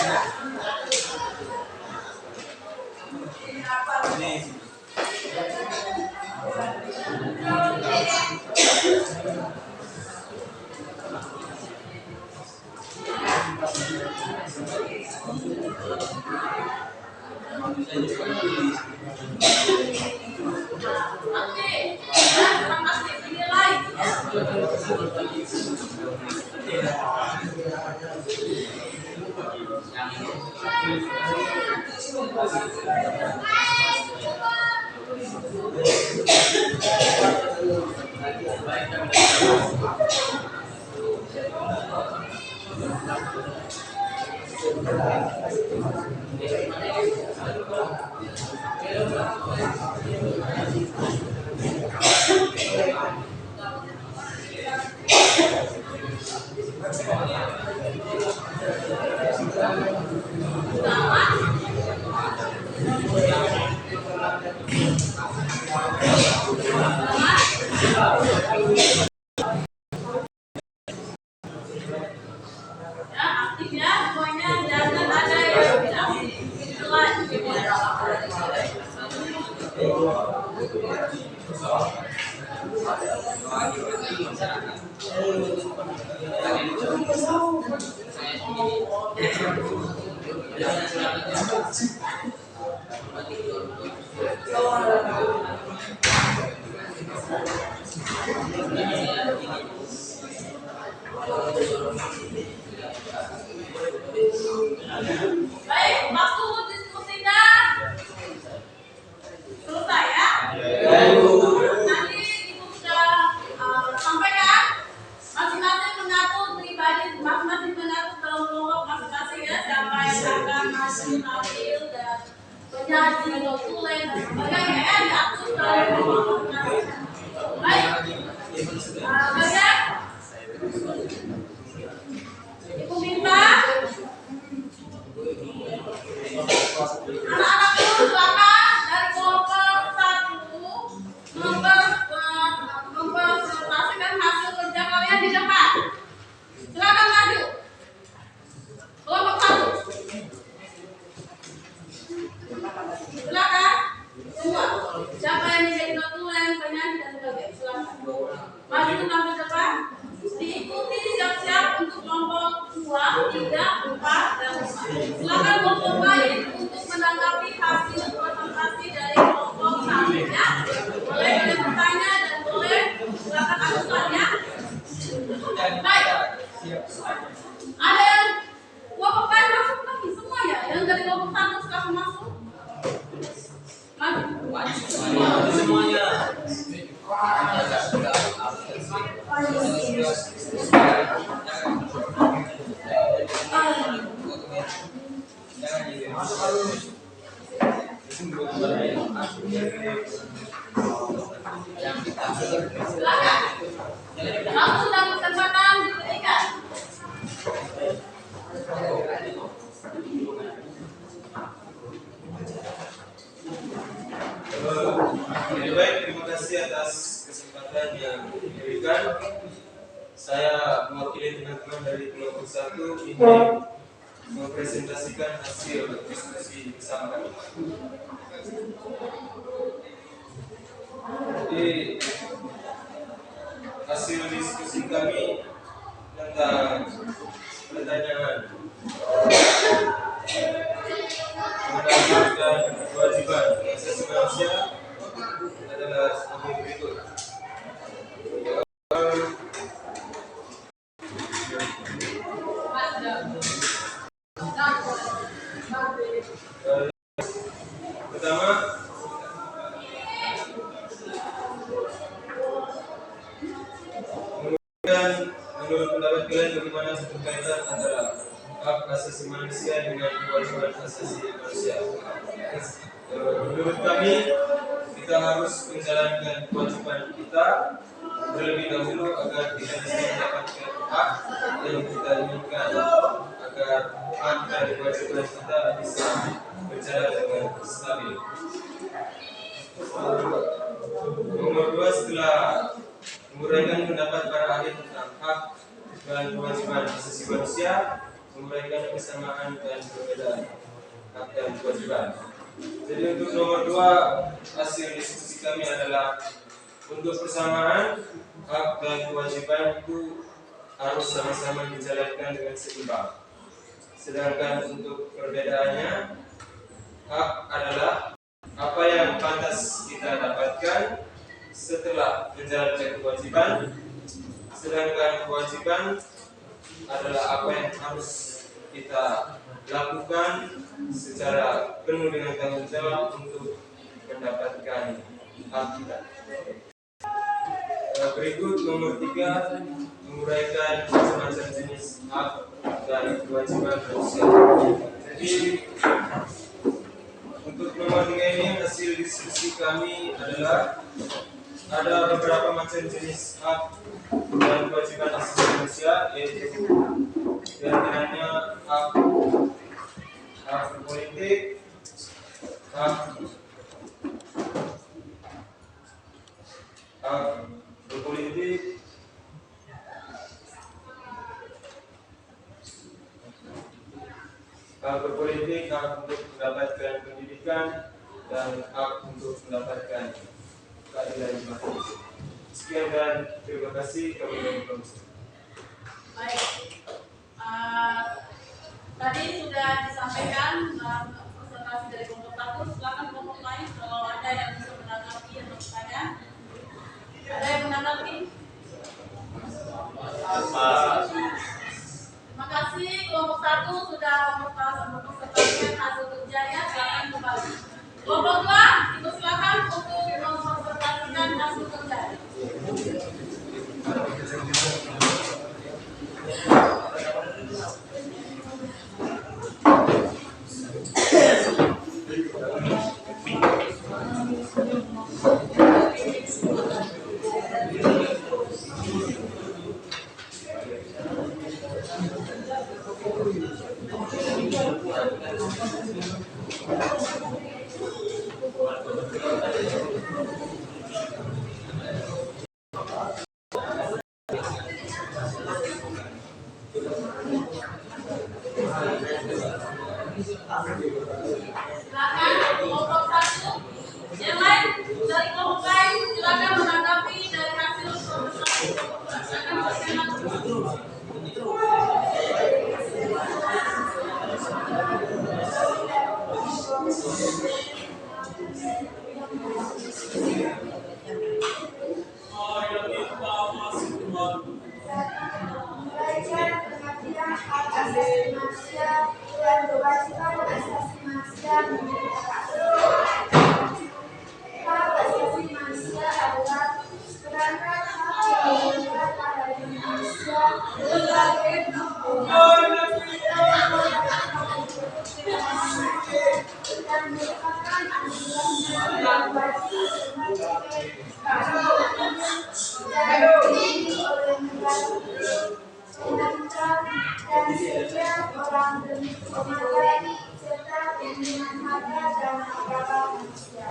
Aktif. Kurang aktif dinilai. Selamat. Ya, aktif ya semuanya, jangan ada yang tidak aktif. Itulah. Baik, waktu diskusinya selesai ya. Nanti ibu sudah sampaikan masing-masing mengatur pribadi, masing-masing mengatur dalam kelompok masing-masing ya, siapa yang akan maju tampil dan penyaji notulen dan sebagainya ya, diatur dalam kelompok masing-masing. Baik, bagian ibu minta anak-anakku silakan dari kelompok 1 mempresentasikan hasil kerja kalian di depan. Silakan maju. Kelompok 1. Silakan semua. Siapa yang menjadi notulen, penyanyi dan sebagainya, silakan. Maju tampil depan. Diikuti siap-siap untuk kelompok 2, 3, 4, dan 5. Silakan kelompok lain untuk menanggapi hasil presentasi dari kelompok 1 ya. Boleh bertanya dan boleh silakan ajukan ya. Baik. Ada yang kelompok lain masuk lagi semua ya? Yang dari kelompok 1 sekarang masuk? Maju. Semuanya. Silakan. Waktu dan kesempatan diberikan. Baik, terima kasih atas kesempatan yang diberikan. Saya mewakili teman-teman dari kelompok 1 ingin mempresentasikan hasil diskusi bersama kami. Jadi hasil diskusi kami tentang pertanyaan mengenai dan kewajiban asasi manusia adalah sebagai berikut. Pertama, kemudian menurut pendapat kalian bagaimana berkaitan antara hak asasi manusia dengan kewajiban asasi manusia? Menurut kami, kita harus menjalankan kewajiban kita terlebih dahulu agar kita bisa mendapatkan hak yang kita inginkan, agar hak dan kewajiban kita bisa berjalan dengan stabil. Nomor 2, setelah menguraikan pendapat para ahli tentang hak dan kewajiban asasi manusia, menguraikan kesamaan dan perbedaan hak dan kewajiban. Jadi untuk nomor 2, hasil diskusi kami adalah untuk persamaan hak dan kewajiban itu harus sama-sama dijalankan dengan seimbang. Sedangkan untuk perbedaannya, hak adalah apa yang pantas kita dapatkan setelah menjalankan kewajiban, sedangkan kewajiban adalah apa yang harus kita lakukan secara penuh dengan tanggung jawab untuk mendapatkan hak kita. Berikut nomor 3, menguraikan macam-macam jenis hak dan kewajiban manusia. Jadi untuk nomor 3 ini hasil diskusi kami adalah ada beberapa macam jenis hak dan kewajiban asasi manusia, yaitu diantaranya hak politik, hak berpolitik, hak untuk mendapatkan pendidikan, dan hak untuk mendapatkan keadilan hukum. Sekian dan terima kasih. Kami dari Komisi. Baik. Tadi sudah disampaikan presentasi dari kelompok 1. Silakan kelompok lain kalau ada yang bisa menanggapi atau bertanya. Ada yang menanggapi? Terima kasih kelompok 1 sudah mempresentasikan hasil kerjanya. Silakan kembali. Kelompok 2, Ibu silakan untuk mempresentasikan hasil kerja. Silakan kelompok 1. Yang lain dari kelompok lain silakan menanggapi dari hasil presentasi. Silakan berkenan. Belajar pengertian hak asasi manusia dan kewajiban asasi manusia menurut hak asasi manusia adalah seperangkat hak yang melekat pada diri manusia sebagai dan merupakan anugerah yang wajib sebagai dan dimiliki oleh negara undang-undang dan setiap orang demi memadai serta perlindungan harga dan martabat manusia.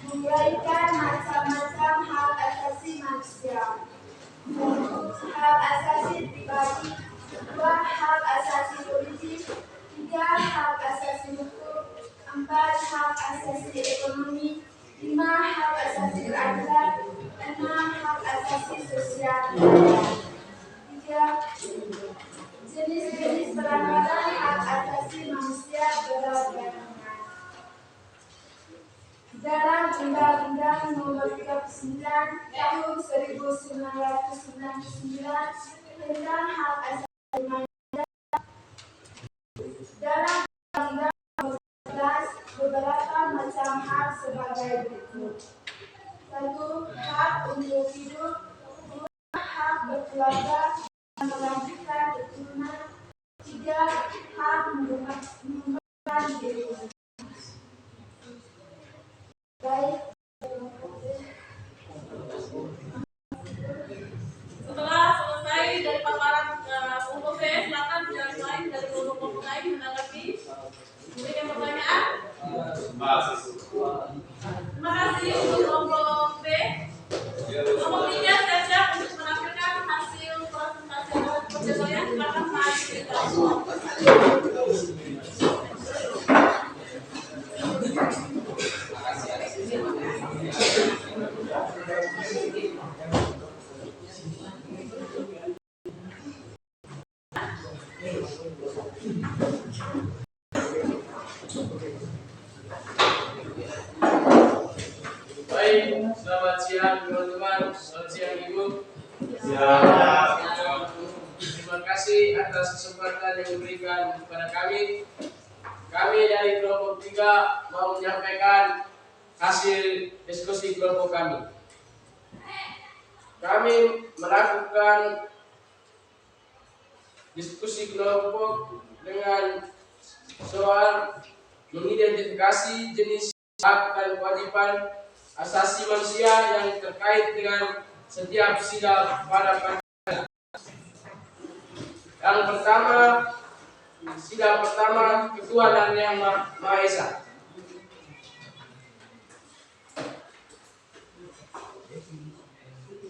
Menguraikan macam-macam hak asasi manusia. Hak asasi pribadi, 2 hak asasi politik, 3 hak asasi hukum, 4 hak asasi ekonomi, 5 hak asasi keadilan, 6 hak asasi sosial. 3 jenis-jenis pelanggaran hak asasi manusia beragam. Dalam Undang-Undang Nomor 39 Tahun 1999 tentang hak asasi manusia, dalam Undang-Undang Nomor 11 beberapa macam hak sebagai berikut. 1. Hak untuk hidup, 2. Hak berkeluarga dan melanjutkan keturunan, 3. Hak mengembangkan diri. Baik. Setelah selesai dari paparan kelompok B, silakan yang lain dari kelompok lain menanggapi. Memberikan pertanyaan. Terima kasih untuk kelompok B. Kelompok 3 saya siap untuk menampilkan hasil presentasi perjalanan. Silakan Pak. Baik, selamat siang teman-teman, selamat siang Ibu. Terima kasih atas kesempatan yang diberikan kepada kami. Kami dari kelompok 3 mau menyampaikan hasil diskusi kelompok kami. Kami melakukan diskusi kelompok dengan soal mengidentifikasi jenis hak dan kewajiban asasi manusia yang terkait dengan setiap sila pada Pancasila. Yang pertama, sila pertama, ketuhanan yang Maha Esa.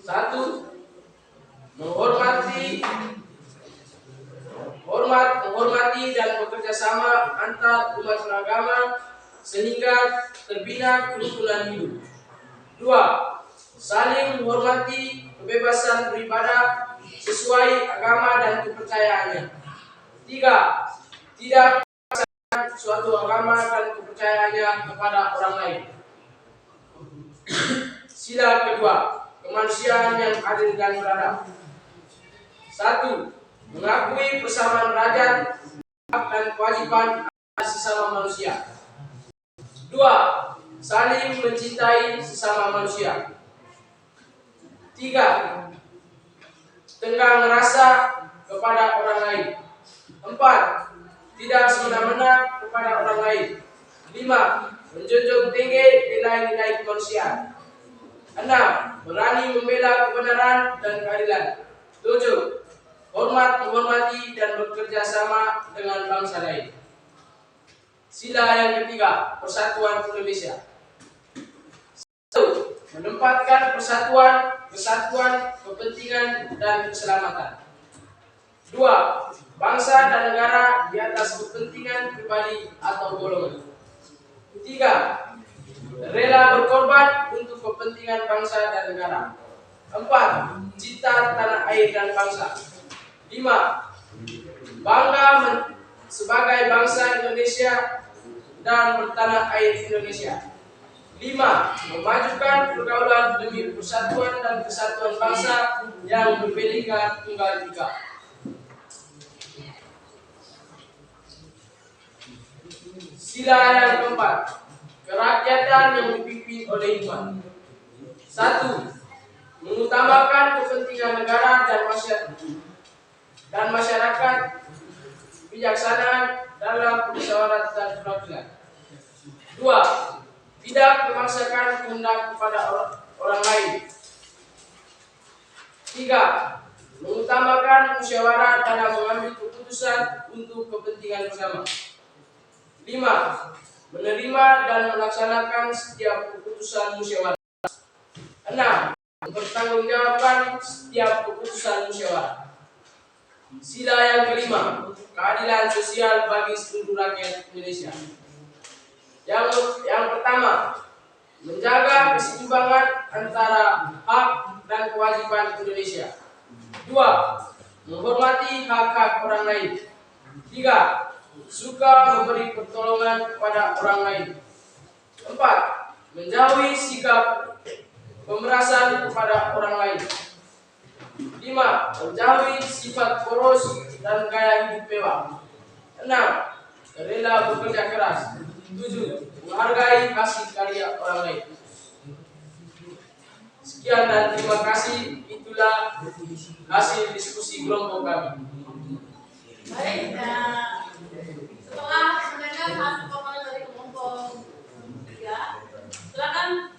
Satu, menghormati dan bekerja sama antar umat beragama sehingga terbina kerukunan hidup. Dua, saling menghormati kebebasan beribadah sesuai agama dan kepercayaannya. Tiga, tidak memaksakan suatu agama dan kepercayaannya kepada orang lain. Sila kedua, kemanusiaan yang adil dan beradab. Satu, mengakui persamaan derajat, hak dan kewajiban atas sesama manusia. Dua, saling mencintai sesama manusia. Tiga, tenggang rasa kepada orang lain. Empat, tidak semena-mena kepada orang lain. Lima, menjunjung tinggi nilai-nilai kemanusiaan. Enam, berani membela kebenaran dan keadilan. Tujuh, menghormati dan bekerja sama dengan bangsa lain. Sila yang ketiga, persatuan Indonesia. Satu, menempatkan persatuan, kesatuan, kepentingan, dan keselamatan. Dua, bangsa dan negara di atas kepentingan pribadi atau golongan. Tiga, rela berkorban untuk kepentingan bangsa dan negara. Empat, cinta tanah air dan bangsa. Lima, bangga sebagai bangsa Indonesia dan bertanah air Indonesia. Lima, memajukan pergaulan demi persatuan dan kesatuan bangsa yang berbeda tunggal ika. Sila yang keempat, kerakyatan yang dipimpin oleh iman. Satu, mengutamakan kepentingan negara dan masyarakat, bijaksanaan dalam permusyawaratan perwakilan. Dua, tidak memaksakan kehendak kepada orang lain. Tiga, mengutamakan musyawarah dalam mengambil keputusan untuk kepentingan bersama. Lima, menerima dan melaksanakan setiap keputusan musyawarah. Enam, mempertanggungjawabkan setiap keputusan musyawarah. Sila yang kelima, keadilan sosial bagi seluruh rakyat Indonesia. Yang pertama, menjaga keseimbangan antara hak dan kewajiban Indonesia. Dua, menghormati hak-hak orang lain. Tiga, suka memberi pertolongan kepada orang lain. Empat, menjauhi sikap pemerasan kepada orang lain. Lima, menjauhi sifat poros dan gaya hidup mewah. Enam, rela bekerja keras. Tujuh, menghargai hasil karya orang lain. Sekian dan terima kasih. Itulah hasil diskusi kelompok kami. Baik, setelah mendengar hasil paparan dari kelompok 3, silakan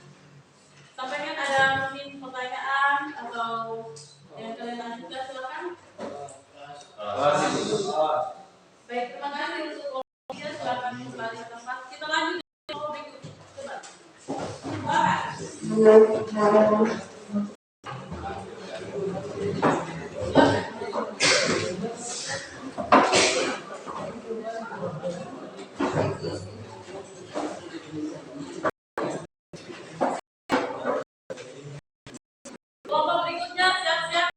sampaikan ada mungkin pertanyaan atau yang kalian lanjutkan, silakan. Baik, terima kasih untuk kelompok 3, silakan kembali ke tempat. Kita lanjut ke kelompok berikut. Coba. Silakan. Kelompok berikutnya siap-siap.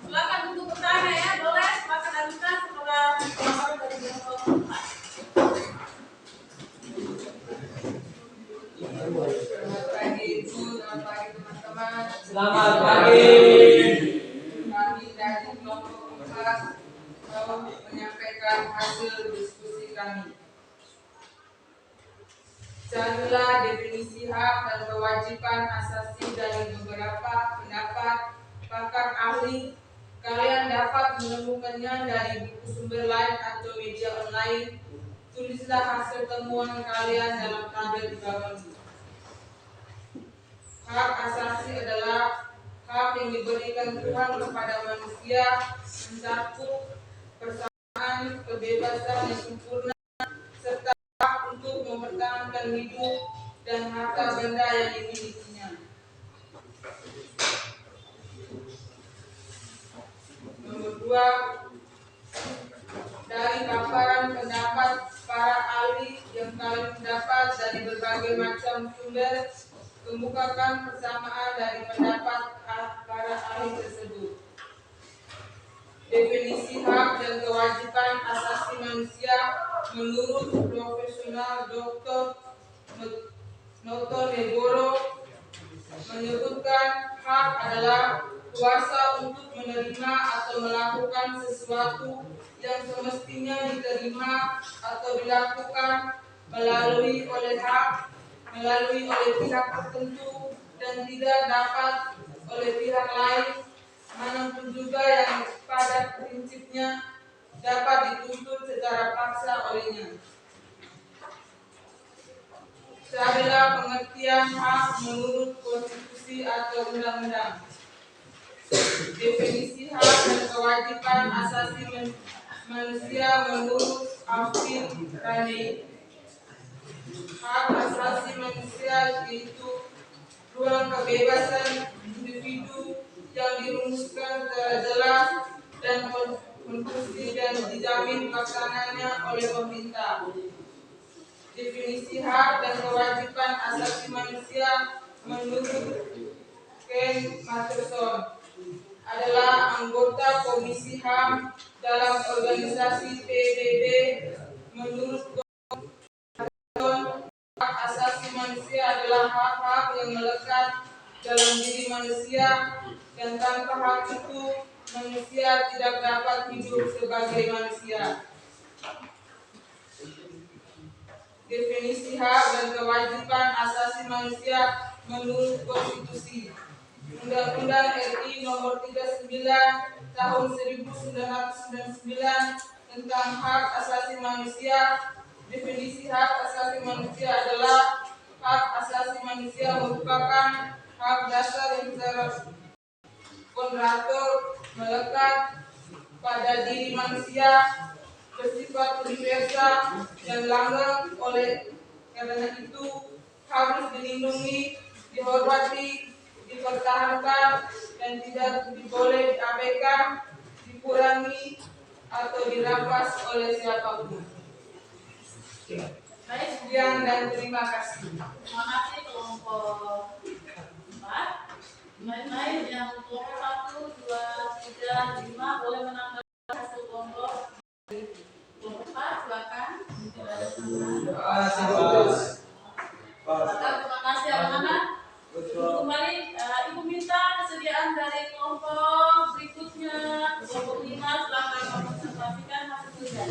Silakan untuk bertanya ya, boleh silakan ajukan setelah paparan dari kelompok 4. Selamat pagi Ibu, selamat pagi teman-teman. Selamat pagi. Kami dari kelompok 4 mau menyampaikan hasil diskusi kami. Carilah definisi hak dan kewajiban asasi dari beberapa pendapat pakar ahli. Kalian dapat menemukannya dari buku sumber lain atau media online. Tulislah hasil temuan kalian dalam tabel di bawah ini. Hak asasi adalah hak yang diberikan Tuhan kepada manusia, mencakup persamaan, kebebasan yang sempurna, serta hak untuk mempertahankan hidup dan harta benda yang dimilikinya. kedua, dari paparan pendapat para ahli yang kami mendapat dari berbagai macam sumber, kemukakan persamaan dari pendapat para ahli tersebut. Definisi hak dan kewajiban asasi manusia menurut Profesional Dr. Noto Negoro menyebutkan hak adalah kuasa untuk menerima atau melakukan sesuatu yang semestinya diterima atau dilakukan melalui oleh pihak tertentu dan tidak dapat oleh pihak lain, manapun juga yang pada prinsipnya dapat dituntut secara paksa olehnya. Adalah pengertian hak menurut konstitusi atau undang-undang. Definisi hak dan kewajiban asasi manusia menurut Austin Rane. Hak asasi manusia yaitu ruang kebebasan individu yang dirumuskan secara jelas dan konstitusi dan dijamin pelaksanaannya oleh pemerintah. Definisi hak dan kewajiban asasi manusia menurut Ken Matterson adalah anggota Komisi HAM dalam organisasi PBB. Menurut Matterson, hak asasi manusia adalah hak-hak yang melekat dalam diri manusia, dan tanpa hak itu manusia tidak dapat hidup sebagai manusia. Definisi hak dan kewajiban asasi manusia menurut konstitusi. Undang-Undang RI Nomor 39 Tahun 1999 tentang hak asasi manusia. Definisi hak asasi manusia adalah hak asasi manusia merupakan hak dasar yang secara kontrator melekat pada diri manusia, bersifat universal dan langgeng. Oleh karena itu harus dilindungi, dihormati, dipertahankan, dan tidak boleh diabaikan, dikurangi, atau dirampas oleh siapapun. Baik, sekian dan terima kasih. Terima kasih kelompok 4. Main-main yang kelompok 1, 2, 3, 5 boleh menambahkan hasil kelompok. Kelompok 4, silakan. Mungkin ada tambahan. Terima kasih anak-anak. Kembali, Ibu minta kesediaan dari kelompok berikutnya, kelompok 5, silakan mempresentasikan hasil kerja.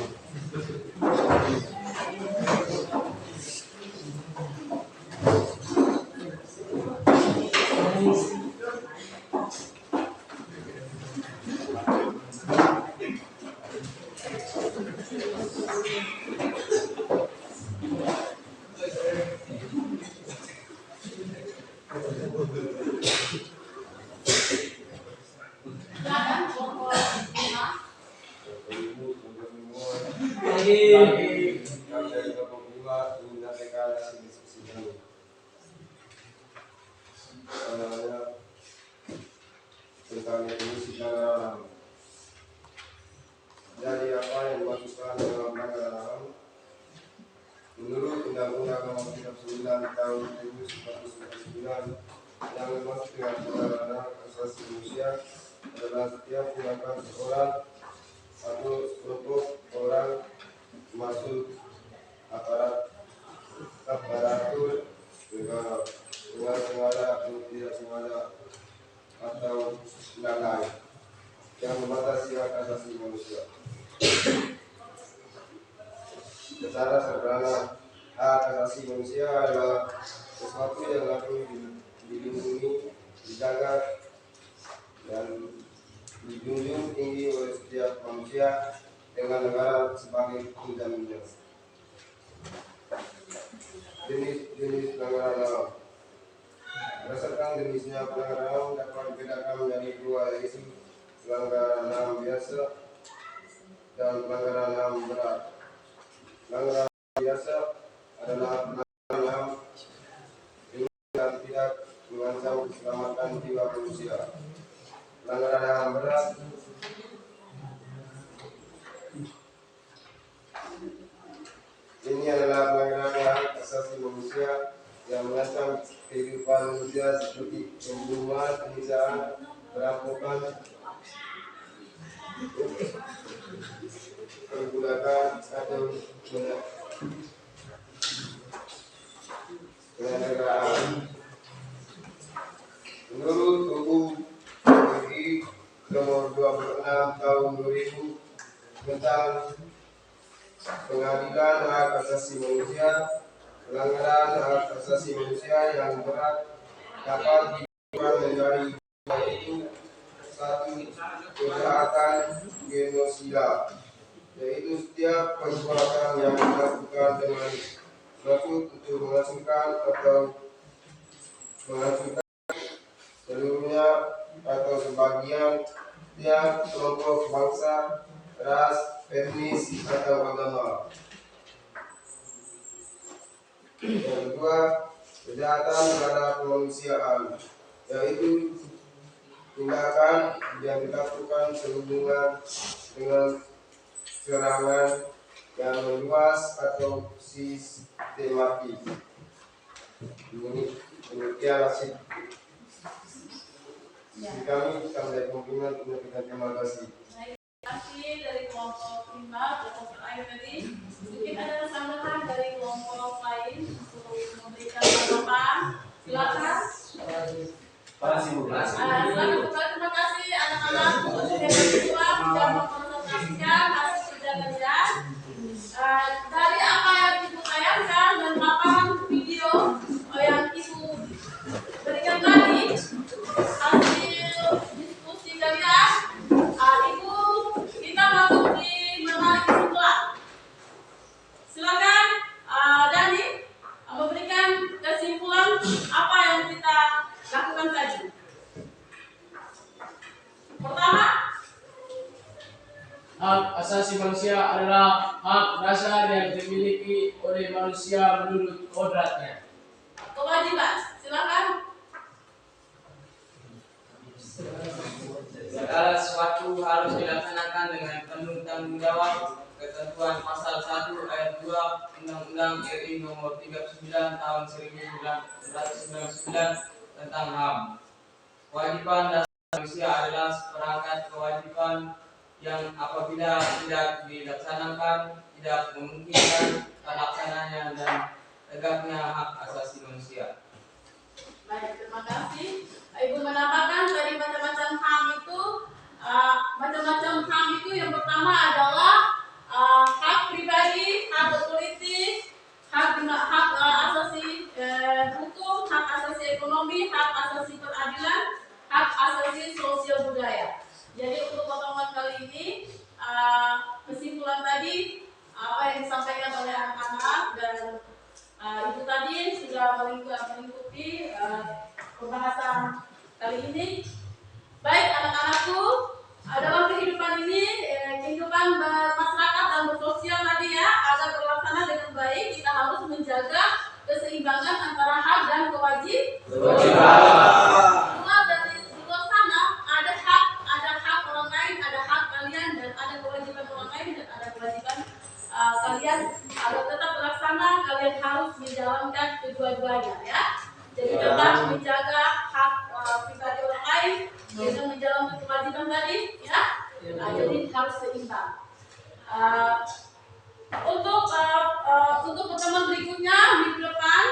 Tentang definisi pelanggaran HAM. Jadi apa yang dimasukkan dalam pelanggaran HAM? Menurut Undang-Undang Nomor 39 Tahun 1999 yang dimaksud dengan pelanggaran hak asasi manusia adalah setiap tindakan seorang atau sekelompok orang termasuk aparatur negara dengan sengaja atau tidak sengaja atau lain yang membatasi hak asasi manusia. Secara sederhana, hak asasi manusia adalah sesuatu yang harus dilindungi, dijaga, dan dijunjung tinggi oleh setiap manusia dengan negara sebagai penjaminnya. Jenis pelanggaran HAM. Berdasarkan jenisnya, pelanggaran HAM dapat dibedakan menjadi dua, yaitu pelanggaran HAM biasa dan pelanggaran HAM berat. Pelanggaran HAM biasa adalah pelanggaran HAM yang tidak mengancam keselamatan jiwa manusia. Pelanggaran HAM berat bahaya yang mengancam kehidupan manusia seperti pembunuhan, penyiksaan, perampokan, perbudakan atau penyanderaan. Menurut buku PBB nomor 26 tahun 2000 tentang pengadilan hak asasi manusia, pelanggaran hak asasi manusia yang berat dapat dibagi menjadi yaitu satu, kejahatan genosida, yaitu setiap perbuatan yang dilakukan dengan maksud untuk menghancurkan atau menghancurkan seluruhnya atau sebagian tiap kelompok bangsa, ras, etnis atau agama. Yang kedua, kejahatan terhadap kemanusiaan, yaitu tindakan yang dilakukan sehubungan dengan serangan yang meluas atau sistematis. Demikian hasil kami sampai komplement untuk terima kasih. Kasih dari kelompok 5 kelompok lain tadi. Mungkin ada tambahan dari kelompok lain untuk memberikan tanggapan. Silakan. Silakan kembali. Terima kasih anak-anak untuk yang kedua sudah mempresentasikan hasil kerja kalian. Dari apa yang ibu tayangkan dan paparan video yang ibu berikan tadi, hasil diskusi kalian, ibu kita masuk di menarik kesimpulan. Silakan Dani memberikan kesimpulan apa yang kita lakukan tadi. Pertama, hak asasi manusia adalah hak dasar yang dimiliki oleh manusia menurut kodratnya. kewajiban. Silakan. Segala sesuatu harus dilaksanakan dengan penuh tanggung jawab. Ketentuan pasal 1 ayat 2 Undang-Undang RI nomor 39 tahun 1999 tentang HAM. Kewajiban dasar manusia adalah seperangkat kewajiban yang apabila tidak dilaksanakan tidak memungkinkan terlaksananya dan tegaknya hak asasi manusia. Baik, terima kasih. Ibu menambahkan dari macam-macam HAM itu, yang pertama adalah hak pribadi, hak berpolitik, hak asasi hukum, hak asasi ekonomi, hak asasi peradilan, hak asasi sosial budaya. Jadi untuk pertemuan kali ini, kesimpulan tadi apa yang disampaikan oleh anak-anak dan ibu tadi sudah melingkupi pembahasan kali ini. Baik anak-anakku, dalam kehidupan ini, kehidupan bermasyarakat dan bersosial tadi ya, agar terlaksana dengan baik, kita harus menjaga keseimbangan antara hak dan kewajiban. Dari luar sana ada hak orang lain, ada hak kalian, dan ada kewajiban orang lain, dan ada kewajiban kalian. Agar tetap terlaksana, kalian harus menjalankan kedua-duanya ya. Jadi tetap menjaga hak pribadi orang lain dengan menjalankan kewajiban tadi ya. Jadi harus seimbang. Untuk pertemuan berikutnya minggu depan,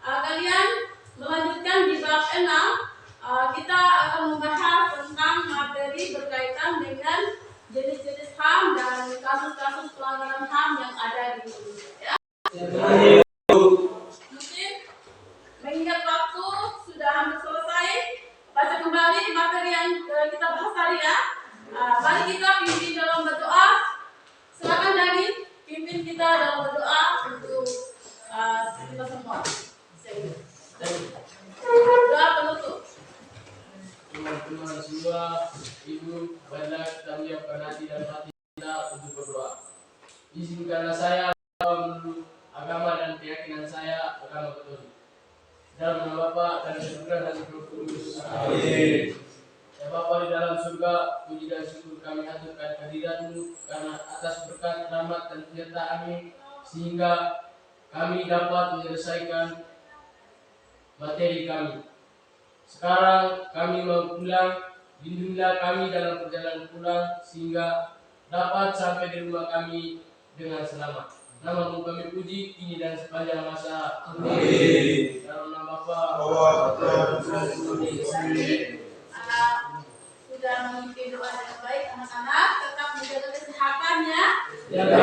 kalian melanjutkan di bab 6. Kita akan membahas tentang materi berkaitan dengan jenis-jenis HAM dan kasus-kasus pelanggaran HAM yang ada di Indonesia ya. Mungkin mengingat waktu sudah hampir selesai, baca kembali materi yang kita bahas tadi ya. Mari kita pimpin dalam berdoa. Silakan Dani, pimpin kita dalam berdoa untuk kita semua. Doa penutup. Teman-teman semua, ibu, marilah kita menyiapkan hati dan hati kita untuk berdoa. Izinkanlah saya menurut agama dan keyakinan saya agama Katolik. Dalam nama Bapa dan Putra dan Roh Kudus. Amin. Ya Bapa di dalam surga, puji dan syukur kami haturkan kehadirat-Mu karena atas berkat, rahmat dan penyertaan-Mu sehingga kami dapat menyelesaikan materi kami. Sekarang kami mau pulang, lindungilah kami dalam perjalanan pulang sehingga dapat sampai di rumah kami dengan selamat. Nama-Mu kami puji kini dan sepanjang masa. Amin. Dalam nama Bapa, Putra, dan Roh Kudus. Sudah memimpin doa dengan baik, anak-anak tetap menjaga kesehatannya. Jaga